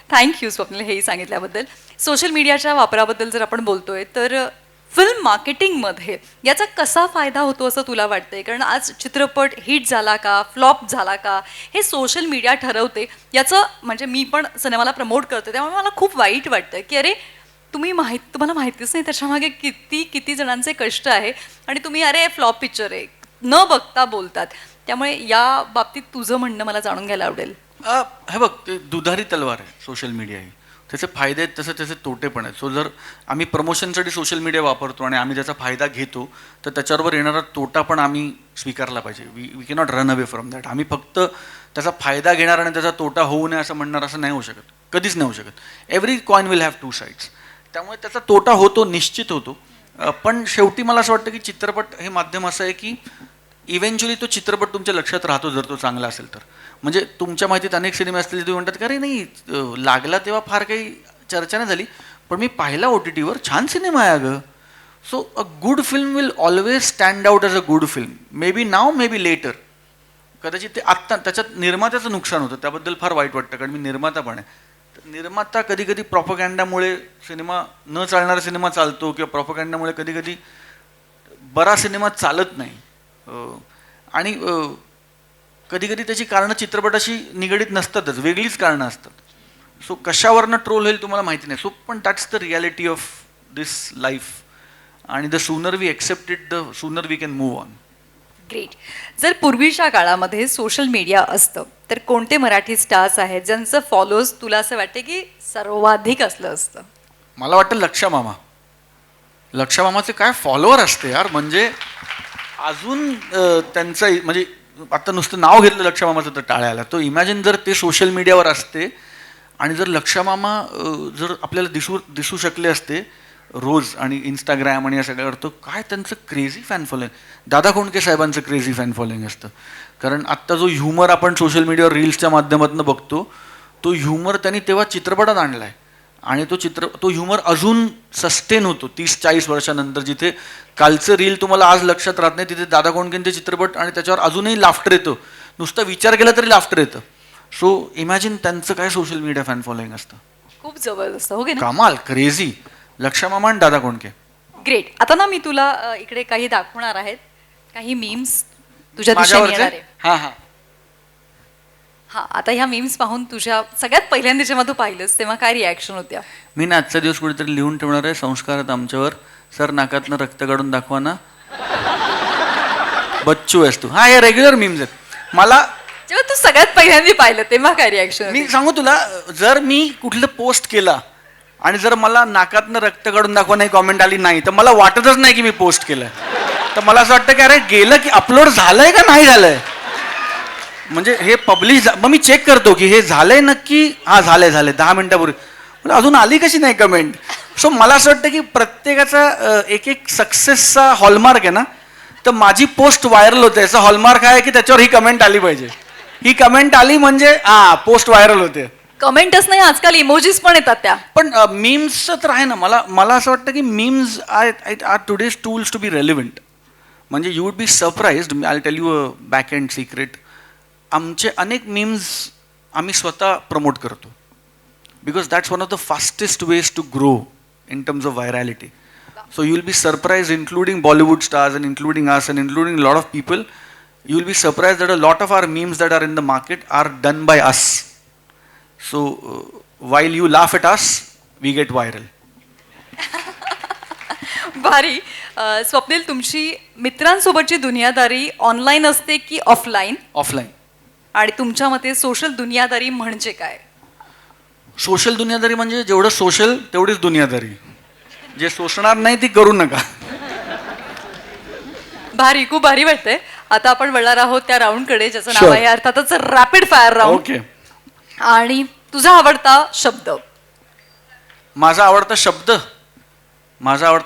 थँक्यू स्वप्नील हेही सांगितल्याबद्दल. सोशल मीडियाच्या वापराबद्दल जर आपण बोलतोय तर फिल्म मार्केटिंगमध्ये याचा कसा फायदा होतो असं तुला वाटतंय? कारण आज चित्रपट हिट झाला का, फ्लॉप झाला का, हे सोशल मीडिया ठरवते. याचं म्हणजे मी पण सिनेमाला प्रमोट करते, त्यामुळे मला खूप वाईट वाटतं की अरे तुम्हाला माहितीच नाही त्याच्यामागे किती किती जणांचे कष्ट आहे आणि तुम्ही अरे फ्लॉप पिक्चर आहे न बघता बोलतात. त्यामुळे या बाबतीत तुझं म्हणणं मला जाणून घ्यायला आवडेल. हे बघ, ते दुधारी तलवार आहे सोशल मीडिया ही. त्याचे फायदे आहेत तसे त्याचे तोटे पण आहेत. सो जर आम्ही प्रमोशनसाठी सोशल मीडिया वापरतो आणि आम्ही त्याचा फायदा घेतो तर त्याच्याबरोबर येणारा तोटा पण आम्ही स्वीकारला पाहिजे. We cannot run away from that. आम्ही फक्त त्याचा फायदा घेणार आणि त्याचा तोटा होऊ नये असं म्हणणार, असं नाही होऊ शकत, कधीच नाही होऊ शकत. Every coin will have two sides. त्यामुळे त्याचा तोटा होतो, निश्चित होतो. पण शेवटी मला असं वाटतं की चित्रपट हे माध्यम असं आहे की इव्हेंच्युअली तो चित्रपट तुमच्या लक्षात राहतो जर तो चांगला असेल तर. म्हणजे तुमच्या माहितीत अनेक सिनेमे असतील तुम्ही म्हणतात की अरे नाही लागला तेव्हा फार काही चर्चा नाही झाली, पण मी पाहिला OTTवर, छान सिनेमा आहे अगं. So a good film will always stand out as a good film. Maybe now, maybe later. कदाचित ते आत्ता त्याच्यात निर्मात्याचं नुकसान होतं, त्याबद्दल फार वाईट वाटतं, कारण मी निर्माता पण आहे. निर्माता कधी कधी प्रॉपगँडामुळे सिनेमा न चालणारा सिनेमा चालतो, किंवा प्रॉपगँडामुळे कधी कधी बरा सिनेमा चालत नाही. आणि कधी कधी त्याची कारणं चित्रपटाशी निगडीत नसतातच, वेगळीच कारणं असतात. सो कशावरनं ट्रोल होईल तुम्हाला माहिती नाही. सो पण that's the reality of this life. आणि the sooner we accept it, the sooner we can move on. Great. जर पूर्वीच्या काळामध्ये सोशल मीडिया असतं तर कोणते मराठी स्टार्स आहेत ज्यांचं फॉलोअर्स तुला असं वाटते की सर्वाधिक असलं असतं? मला वाटतं लक्षा मामा. लक्षा मामाचे काय फॉलोअर असते यार. म्हणजे अजून त्यांचं म्हणजे आता नुसतं नाव घेतलं लक्षा मामाचं तर टाळ्याला. तो इमॅजिन जर ते सोशल मीडियावर असते आणि जर लक्षा मामा जर आपल्याला दिसू शकले असते रोज आणि इंस्टाग्राम आणि या सगळ्यावर, तर काय त्यांचं crazy fan following. Dada Kondke साहेबांचं क्रेझी फॅन फॉलोइंग असतं. कारण आत्ता जो ह्युमर आपण सोशल मीडियावर रील्सच्या माध्यमातून बघतो, तो ह्युमर त्यांनी तेव्हा चित्रपटात आणला आहे. आणि तो ह्युमर अजून सस्टेन होतो 30-40 वर्षानंतर. जिथे कालचं रील तुम्हाला आज लक्षात राहत नाही, तिथे दादा कोंडकेंचे चित्रपट आणि त्याच्यावर अजूनही लाफ्टर येतं. नुसता विचार केला तरी लाफ्टर येतं. सो इमॅजिन त्यांचं काय सोशल मीडिया फॅन फॉलोइंग असतं. खूप जबरदस्त, हो की नाही? कमाल, क्रेझी. लक्षा मामा आणि दादा कोंडके. ग्रेट. आता ना मी तुला इकडे काही दाखवणार आहेत, काही मीम्स तुझ्या दिशेने येणार आहे. हां हां. हा, आता ह्या मीम्स पाहून तुझ्या सगळ्यात पहिल्यांदा जेव्हा तू पाहिलंस तेव्हा काय रिॲक्शन होत्या? मी ना आजचा दिवस कुठेतरी लिहून ठेवणार आहे संस्कारात आमच्यावर. सर नाकातनं रक्त काढून दाखवा ना, बच्चू आहेस तू. हा, हे रेग्युलर मीम्स आहेत. मला जेव्हा तू सगळ्यात पहिल्यांदा पाहिलं तेव्हा काय रिॲक्शन? मी सांगू तुला, जर मी कुठलं पोस्ट केला आणि जर मला नाकातनं रक्त काढून दाखवा नाही कॉमेंट आली नाही, तर मला वाटतच नाही की मी पोस्ट केलंय. तर मला असं वाटतं की अरे गेलं की अपलोड झालंय का नाही झालंय. म्हणजे हे पब्लिश, मग मी चेक करतो की हे झालंय नक्की. हा, झालंय 10 मिनिटापूर्वी. मला अजून आली कशी नाही कमेंट. सो मला असं वाटतं की प्रत्येकाचा एक सक्सेसचा हॉलमार्क आहे ना, तर माझी पोस्ट व्हायरल होते याचा हॉलमार्क आहे की त्याच्यावर ही कमेंट आली पाहिजे. ही कमेंट आली म्हणजे पोस्ट व्हायरल होते. कमेंटच नाही, आजकाल इमोजीस पण येतात त्या. पण मीम्सचं तर आहे ना. मला असं वाटतं की memes are today's tools to be relevant. म्हणजे you would be surprised. I tell you a back end secret. आमचे अनेक मीम्स आम्ही स्वतः प्रमोट करतो. Because that's one of the fastest ways to grow in terms of virality. So you will be surprised, including Bollywood stars and including us and including a lot of people, you will be surprised that a lot of our memes that are in the market are done by us. So while you laugh at us, we get viral. भारी. स्वप्नील, तुमची मित्रांसोबतची दुनियादारी online असते की offline? Offline. आणि तुमच्या मते social दुनियादारी म्हणजे काय? Social दुनियादारी म्हणजे जेवढं सोशल तेवढीच दुनियादारी. जे शोषणार नाही ती करू नका. भारी, खूप भारी वाटतंय. आता आपण वळणार आहोत त्या राऊंडकडे ज्याचं नाव Sure. आहे अर्थातच रॅपिड फायर राऊंड. ओके. आणि तुझा आवडता शब्द. माझा आवडता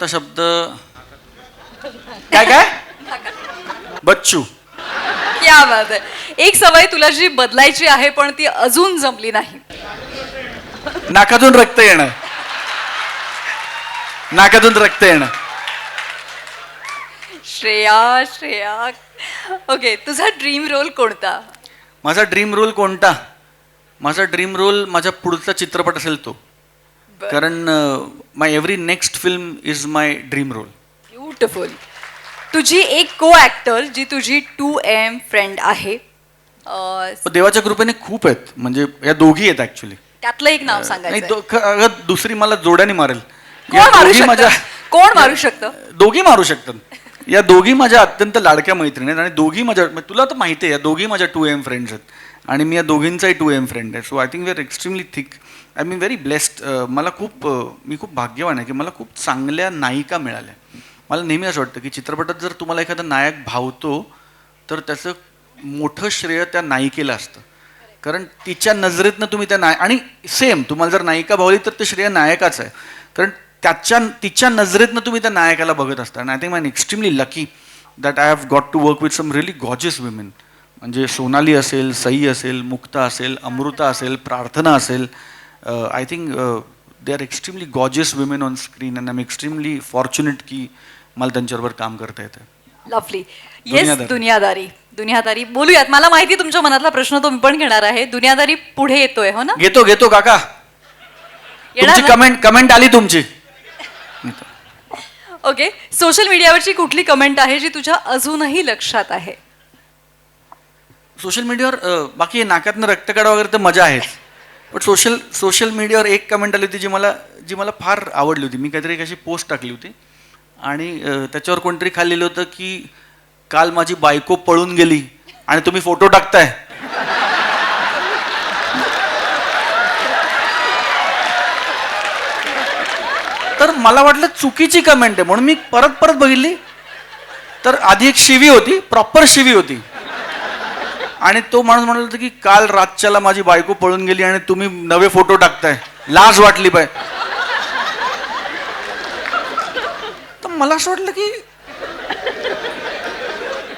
शब्द काय काय बच्चू. क्या बात आहे. एक सवय तुला जी बदलायची आहे पण ती अजून जमली नाही. नाकातून रक्त येणं. श्रेया. ओके, तुझा ड्रीम रोल कोणता? माझा ड्रीम रोल माझा पुढचा चित्रपट असेल तो. कारण my every next film is my dream role. Beautiful. तुझी एक को ऍक्टर जी तुझी 2AM फ्रेंड आहे, देवाच्या कृपेने खूप आहेत, म्हणजे या दोघी आहेत ऍक्च्युली. त्यातलं एक नाव नाही सांगायचं. अगं दुसरी मला जोड्याने मारेल. कोण मारू शकतं? दोघी मारू शकतात. या दोघी माझ्या अत्यंत लाडक्या मैत्रिणी आहेत आणि दोघी माझ्या, तुला तर माहिती आहे, या दोघी माझ्या 2AM फ्रेंड्स आहेत आणि मी या दोघींचाही 2AM फ्रेंड आहे. So I think we are extremely thick. I mean very blessed. मी खूप भाग्यवान आहे की मला खूप चांगल्या नायिका मिळाल्या. मला नेहमी असं वाटतं की चित्रपटात जर तुम्हाला एखादा नायक भावतो तर त्याचं मोठं श्रेय त्या नायिकेला असतं. कारण तिच्या नजरेतनं तुम्ही त्या आणि सेम तुम्हाला जर नायिका भावली तर ते श्रेय नायकाचं आहे. कारण तिच्या नजरेतनं तुम्ही त्या नायकाला बघत असता. आणि I think I am extremely lucky that I have got to work with some really gorgeous women. म्हणजे सोनाली असेल, सई असेल, मुक्ता असेल, अमृता असेल, प्रार्थना असेल. I think they are extremely gorgeous women on screen and I am extremely fortunate की मला त्यांच्याबरोबर काम करता येतं. लवली. येस, दुनियादारी बोलूयात. मला माहिती तुमच्या मनातला प्रश्न तो मी पण घेणार आहे. दुनियादारी पुढे येतोय, हो ना? घेतो काका. तुमची कमेंट आली तुमची. ओके, सोशल मीडियावरची कुठली कमेंट आहे जी तुझ्या अजूनही लक्षात आहे? सोशल मीडियावर बाकी नाकातनं रक्त काढा वगैरे तर मजा आहेच. पण सोशल मीडियावर एक कमेंट आली होती जी मला फार आवडली होती. मी काहीतरी एक अशी पोस्ट टाकली होती आणि त्याच्यावर कोणतरी खाली लिहिलं होतं की काल माझी बायको पळून गेली आणि तुम्ही फोटो टाकताय. तर मला वाटलं चुकीची कमेंट आहे म्हणून मी परत बघितली तर आधी एक शिवी होती, प्रॉपर शिवी होती. आणि तो माणूस म्हणत होता की काल रातच्याला माझी बायको पळून गेली आणि तुम्ही नवे फोटो टाकताय, लाज वाटली पाहिजे. तर मला असं वाटलं की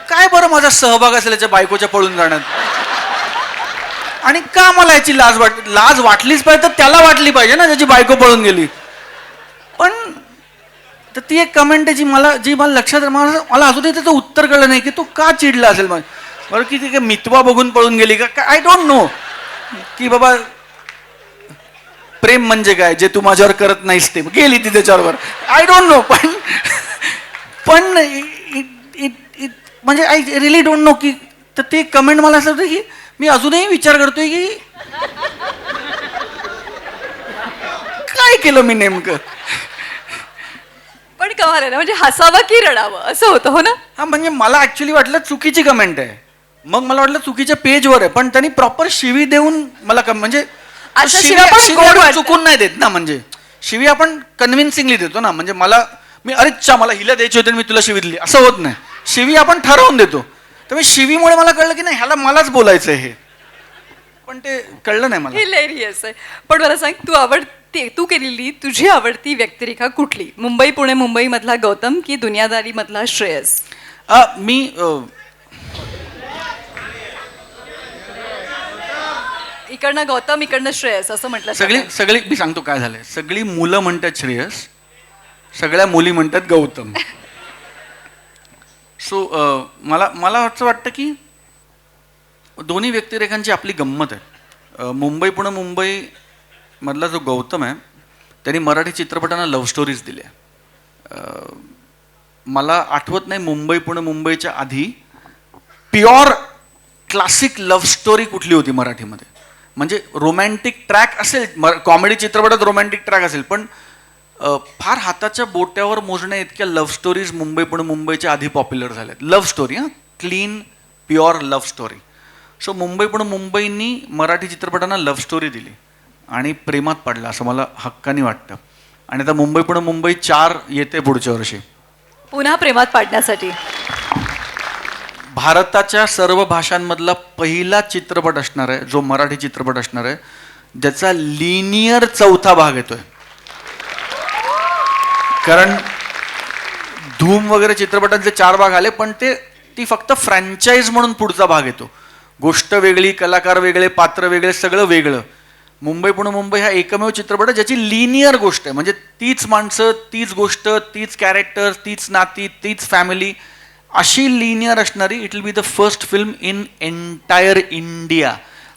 काय बरं माझा सहभाग असेल याच्या बायकोच्या पळून जाण्यात. आणि का मला याची लाज वाटलीच पाहिजे तर त्याला वाटली पाहिजे ना ज्याची बायको पळून गेली. पण तर ती एक कमेंट आहे जी मला लक्षात मला अजूनही त्याचं उत्तर कळलं नाही की तो का चिडला असेल. बरं की ती मितवा बघून पळून गेली का? आय डोंट नो की बाबा प्रेम म्हणजे काय जे तू माझ्यावर करत नाहीस ते गेली ती त्याच्यावर. I don't no. पण म्हणजे आय रिअली डोंट नो की तर ते कमेंट मला असं होतं की मी अजूनही विचार करतोय की काय केलं मी नेमकं. पण कमाल आहे ना, म्हणजे हसावं की रडावं असं होतं, हो ना? हा, म्हणजे मला ऍक्च्युली वाटलं चुकीची कमेंट आहे. मग मला वाटलं चुकीच्या पेजवर आहे, पण त्यांनी प्रॉपर शिवी देऊन मला म्हणजे शिवी चुकून नाही देत ना. म्हणजे शिवी आपण कन्व्हिन्सिंगली देतो ना. म्हणजे मला हिला द्यायची होती मी तुला शिवी दिली असं होत नाही. शिवी आपण ठरवून देतो. तर मी शिवीमुळे मला कळलं की नाही ह्याला मलाच बोलायचं हे. पण ते कळलं नाही मला. हिलेरियस आहे. पण मला सांग, तू केलेली तुझी आवडती व्यक्तिरेखा कुठली? मुंबई पुणे मुंबई मधला गौतम की दुनियादारी मधला श्रेयस? मी इकडनं गौतम इकडनं श्रेयस असं म्हटलं. सगळी मी सांगतो काय झालंय. सगळी मुलं म्हणतात श्रेयस, सगळ्या मुली म्हणतात गौतम. सो मला असं वाटतं की दोन्ही व्यक्तिरेखांची आपली गंमत आहे. मुंबई पुणे मुंबई मधला जो गौतम आहे त्यांनी मराठी चित्रपटांना लव्ह स्टोरीज दिल्या. मला आठवत नाही मुंबई पुणे मुंबईच्या आधी प्युअर क्लासिक लव्ह स्टोरी कुठली होती मराठीमध्ये. म्हणजे रोमॅन्टिक ट्रॅक असेल, कॉमेडी चित्रपटात रोमॅन्टिक ट्रॅक असेल, पण फार हाताच्या बोट्यावर मोजण्या इतक्या लव्ह स्टोरीज मुंबई पुणे मुंबईच्या आधी पॉप्युलर झाल्यात. Love story, clean pure love story. So Mumbai Pune मुंबईनी मराठी चित्रपटांना लव्ह स्टोरी दिली आणि प्रेमात पडला असं मला हक्काने वाटतं. आणि आता मुंबई पुणे मुंबई 4 येते पुढच्या वर्षी पुन्हा प्रेमात पाडण्यासाठी. भारताच्या सर्व भाषांमधला पहिला चित्रपट असणार आहे जो मराठी चित्रपट असणार आहे ज्याचा लिनियर चौथा भाग येतोय. कारण धूम वगैरे चित्रपटांचे 4 भाग आले, पण ती फक्त फ्रँचाईज म्हणून पुढचा भाग येतो. गोष्ट वेगळी, कलाकार वेगळे, पात्र वेगळे, सगळं वेगळं. मुंबई पुणे मुंबई हा एकमेव चित्रपट आहे ज्याची लिनियर गोष्ट आहे. म्हणजे तीच माणसं, तीच गोष्ट, तीच कॅरेक्टर, तीच नाती, तीच फॅमिली, अशी लिनियर असणारी. It will be the first film in entire India.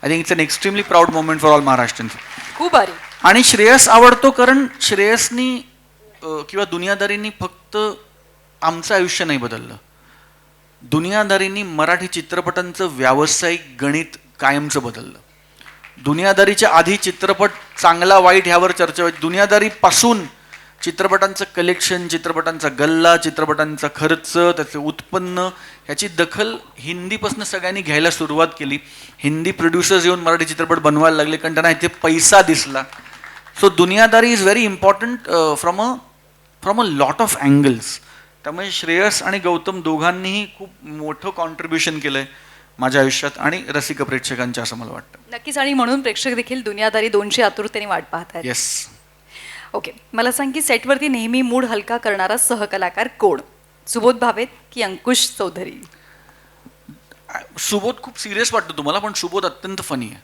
I think it's an extremely proud moment for all Maharashtrians. खूप भारी. आणि श्रेयस आवडतो कारण श्रेयसनी किंवा दुनियादारींनी फक्त आमचं आयुष्य नाही बदललं. दुनियादारींनी मराठी चित्रपटांचं व्यावसायिक गणित कायमचं बदललं. दुनियादारीच्या आधी चित्रपट चांगला वाईट ह्यावर चर्चा व्हायची. दुनियादारीपासून चित्रपटांचं कलेक्शन, चित्रपटांचा गल्ला, चित्रपटांचा खर्च, त्याचं उत्पन्न ह्याची दखल हिंदीपासून सगळ्यांनी घ्यायला सुरुवात केली. हिंदी प्रोड्युसर्स येऊन मराठी चित्रपट बनवायला लागले कारण त्यांना इथे पैसा दिसला. So Duniyadari is very important from a lot of angles. त्यामुळे श्रेयस आणि गौतम दोघांनीही खूप मोठं कॉन्ट्रीब्युशन केलं आहे माझ्या आयुष्यात आणि रसिक प्रेक्षकांच्या, असं मला वाटतं. नक्कीच. आणि म्हणून प्रेक्षक देखील दुनियादारी 2ची आतुरतेने वाट पाहत आहेत. येस. ओके, मला सांग की सेटवरती नेहमी मूड हलका करणारा सहकलाकार कोण? सुबोध भावेत की अंकुश चौधरी? सुबोध खूप सिरियस वाटतं तुम्हाला, पण सुबोध अत्यंत फनी आहे.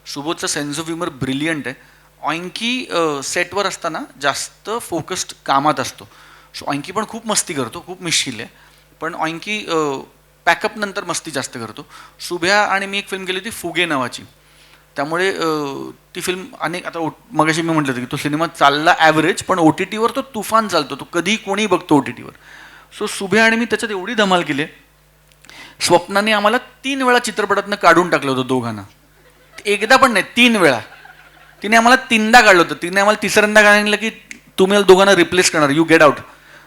सुबोधचा सेन्स ऑफ ह्युमर ब्रिलियंट आहे. ऑइंकी सेटवर असताना जास्त फोकस्ड कामात असतो. सो ऑइंकी पण खूप मस्ती करतो, खूप मिश्किल आहे, पण ऑइंकी पॅकअप नंतर मस्ती जास्त करतो. सुभ्या आणि मी एक फिल्म केली होती फुगे नावाची. त्यामुळे ती फिल्म आता मगाशी मी म्हटलं होतं की तो सिनेमा चालला ॲव्हरेज, पण OTTवर तो तुफान चालतो, तो कधी कोणी बघतो OTTवर. सो सुभ्या आणि मी त्याच्यात एवढी धमाल केली. स्वप्नाने आम्हाला 3 वेळा चित्रपटातनं काढून टाकलं होतं दोघांना. एकदा पण नाही, 3 वेळा. तिने आम्हाला 3दा काढलं होतं. तिने आम्हाला 3ऱ्यांदा सांगितलं की तुम्ही दोघांना रिप्लेस करणार, यू गेट आउट.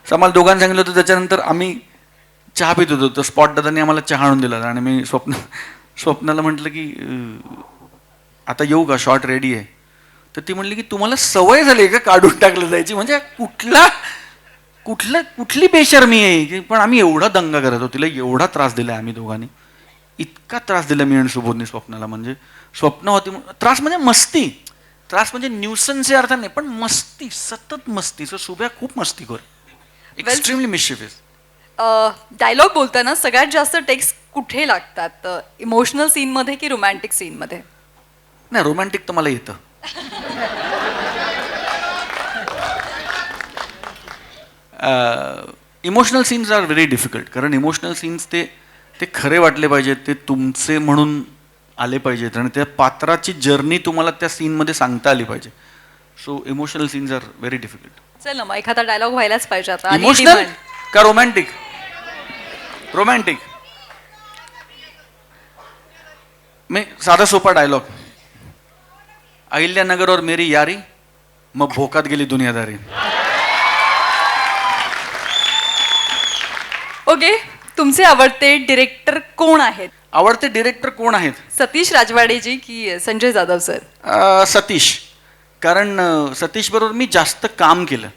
सो आम्हाला दोघांना सांगितलं होतं. त्याच्यानंतर आम्ही चहा पित होतो, तर स्पॉट दादांनी आम्हाला चहा आणून दिला आणि मी स्वप्नाला म्हटलं की आता येऊ का, शॉट रेडी आहे. तर ती म्हणली की तुम्हाला सवय झाली आहे का काढून टाकलं जायची? म्हणजे कुठली बेशर्मी आहे. पण आम्ही एवढा दंगा करत होतो, तिला एवढा त्रास दिला आम्ही दोघांनी, इतका त्रास दिला मी आणि सुबोधनी स्वप्नाला. म्हणजे स्वप्न होती त्रास म्हणजे मस्ती, त्रास म्हणजे न्यूसन्स या अर्थाने, पण मस्ती, सतत मस्ती. सो सुभ्या खूप मस्तीखोर, एक्स्ट्रीमली मिशिफियस. डायलॉग बोलताना सगळ्यात जास्त टेक्स्ट कुठे लागतात? इमोशनल सीनमध्ये की रोमॅन्टिक सीनमध्ये? नाही, रोमॅन्टिक तर मला येतं. Emotional scenes are very difficult. कारण इमोशनल सीन्स ते खरे वाटले पाहिजेत, ते तुमचे म्हणून आले पाहिजेत आणि त्या पात्राची जर्नी तुम्हाला त्या सीनमध्ये सांगता आली पाहिजे. So emotional scenes are very difficult. चल ना मग एखादा डायलॉग व्हायलाच पाहिजे आता. इमोशनल का रोमॅन्टिक? रोमॅन्टिक. मी साधा सोपा डायलॉग. अहिल्यानगर और मेरी यारी, मग भोकात गेली दुनियादारी. ओके, तुमचे आवडते डिरेक्टर कोण आहेत? आवडते डिरेक्टर कोण आहेत? सतीश राजवाडेजी की संजय जाधव सर? सतीश. कारण सतीश बरोबर मी जास्त काम केलं.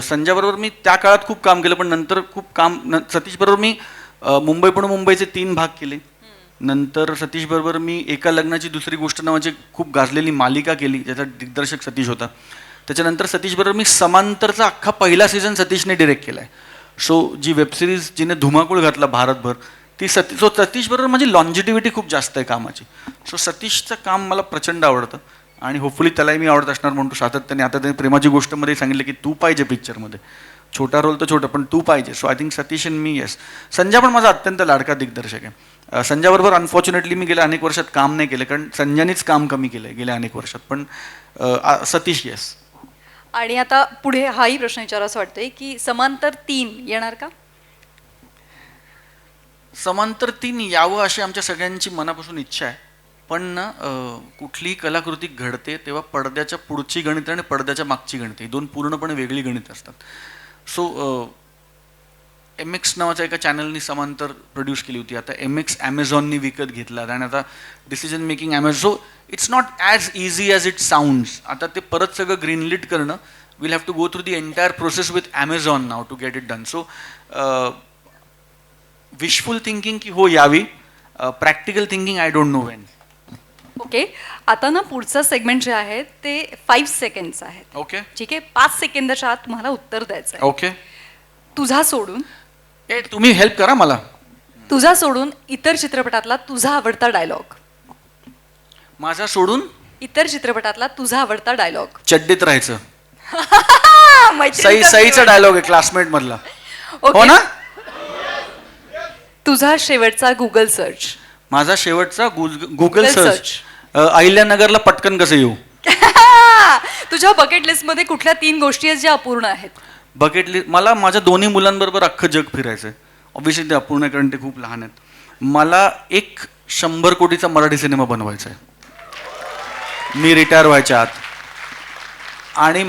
संजय बरोबर मी त्या काळात खूप काम केलं, पण नंतर खूप काम. सतीश बरोबर मी मुंबई पुणे मुंबईचे 3 भाग केले. नंतर सतीश बरोबर मी एका लग्नाची दुसरी गोष्ट नावाची खूप गाजलेली मालिका केली, ज्याचा दिग्दर्शक सतीश होता. त्याच्यानंतर सतीश बरोबर मी समांतरचा अख्खा पहिला सीझन सतीशने डिरेक्ट केला आहे. सो जी वेबसिरीज जिने धुमाकूळ घातला भारतभर, ती सतीश बरोबर माझी लॉन्जिटिव्हिटी खूप जास्त आहे कामाची. सो सतीशचं काम मला प्रचंड आवडतं आणि होपफुली त्यालाही मी आवडत असणार म्हणतो सातत्याने. आता त्यांनी प्रेमाची गोष्टमध्ये सांगितलं की तू पाहिजे पिक्चरमध्ये, छोटा रोल तर छोटा पण तू पाहिजे. So I think Satish and me. Yes. Sanjay पण माझा अत्यंत लाडका दिग्दर्शक आहे. संजयबरोबर अनफॉर्च्युनेटली मी गेल्या अनेक वर्षात काम नाही केलं, कारण संजयनीच काम कमी केलं आहे गेल्या अनेक वर्षात. पण सतीश येस. आणि आता पुढे हाही प्रश्न विचारावा वाटतोय की समांतर 3 येणार का? समांतर 3 यावं अशी आमच्या सगळ्यांची मनापासून इच्छा आहे. पण ना कुठलीही कलाकृती घडते तेव्हा पडद्याच्या पुढची गणितं आणि पडद्याच्या मागची गणितं ही 2 पूर्णपणे वेगळी गणितं असतात. सो MX नावाच्या एका चॅनलनी समांतर प्रोड्यूस केली होती. आता MX ॲमेझॉननी विकत घेतला आणि आता decision making Amazon. So it's not as easy as it sounds. आता ते परत सगळं ग्रीनलिट करणं, will have to go through the entire process with Amazon now to get it done. So wishful thinking की हो यावी, practical thinking I don't know when. Okay, आता ना पुढचं सेगमेंट जे आहे ते 5 सेकंडचं आहे. ओके ठीक आहे, 5 सेकंदाच्या आत तुम्हाला उत्तर द्यायचं आहे. ओके. तुझा सोडून तुम्ही हेल्प करा मला. तुझा सोडून इतर चित्रपटातला तुझा आवडता डायलॉग. माझा सोडून इतर चित्रपटातला तुझा आवडता डायलॉग. चड्डीत राहायचं. सईचा डायलॉग आहे क्लासमेट मधला. हो ना. तुझा शेवटचा गुगल सर्च. माझा शेवटचा गुगल सर्च. अहिल्यानगरला पटकन कसं येऊ. तुझ्या बकेट लिस्ट मध्ये कुठल्या 3 गोष्टी आहेत ज्या अपूर्ण आहेत. बकेट लिस्ट मला माझ्या दोन्ही मुलांबरोबर अख्खं जग फिरायचंय. ऑब्व्हियसली ते अपूर्ण कारण ते खूप लहान आहेत. मला 100 कोटीचा मराठी सिनेमा बनवायचा आहे मी रिटायर व्हायच्या आत. आणि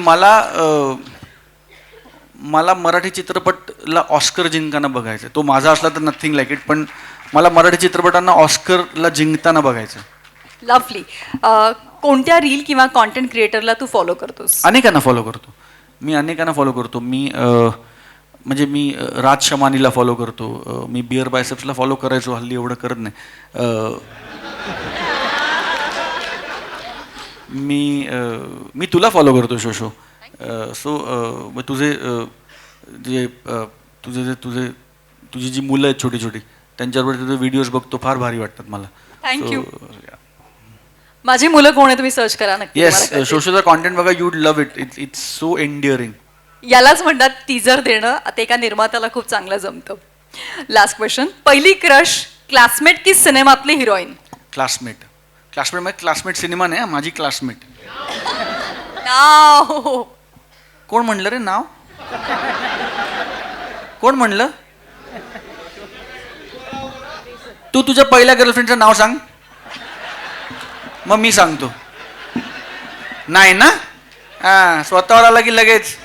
मला मराठी चित्रपटला ऑस्कर जिंकताना बघायचं. तो माझा असला तर नथिंग लाईक इट, पण मला मराठी चित्रपटांना ऑस्करला जिंकताना बघायचं. लवली. कोणत्या रील किंवा कॉन्टेंट क्रिएटरला तू फॉलो करतोस. अनेकांना फॉलो करतो मी. मी राज शमानीला फॉलो करतो. मी बिअर बायसेप्सला फॉलो करायचो, हल्ली एवढं करत नाही. मी तुला फॉलो करतो शोशो. सो तुझी जी मुलं आहेत छोटी छोटी त्यांच्याबरोबर तुझे व्हिडिओज बघतो, फार भारी वाटतात मला. थँक्यू. माझी मुलं कोण आहे तुम्ही सर्च करा नक्की. येस, शोशोचा कॉन्टेंट बघा, you love it. It's so endearing. यालाच म्हणतात टीजर देणं. ते एका निर्मात्याला खूप चांगलं जमतं. Last question. पहिली क्रश क्लासमेट की सिनेमातली हिरोईन. क्लासमेट म्हणजे क्लासमेट सिनेमा नाही, माझी क्लासमेट. नाव. कोण म्हणलं रे नाव. कोण म्हणलं. तू तुझ्या पहिल्या गर्लफ्रेंडचं नाव सांग, मग मी सांगतो. नाही ना. स्वतःवर आला की लगेच.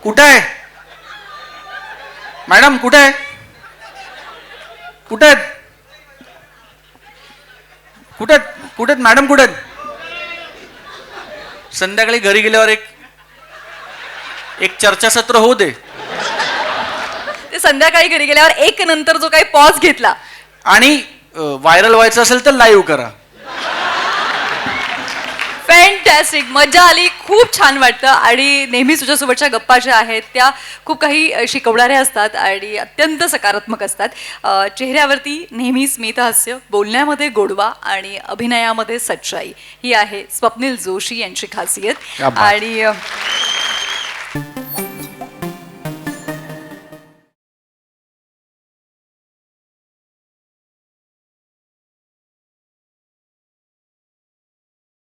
कुठं आहे मॅडम. कुठे आहे. कुठे आहेत मॅडम. कुठे आहेत. संध्याकाळी घरी गेल्यावर एक चर्चासत्र होऊ दे. ते संध्याकाळी घरी गेल्यावर 1 नंतर जो काही पॉज घेतला. आणि व्हायरल व्हायचं असेल तर लाईव्ह करा. फॅन्टॅस्टिक. मजा आली. खूप छान वाटतं. आणि नेहमी तुझ्यासोबतच्या गप्पा ज्या आहेत त्या खूप काही शिकवणाऱ्या असतात आणि अत्यंत सकारात्मक असतात. चेहऱ्यावरती नेहमी स्मितहास्य, बोलण्यामध्ये गोडवा आणि अभिनयामध्ये सच्चाई ही आहे स्वप्नील जोशी यांची खासियत. क्या बात. आणि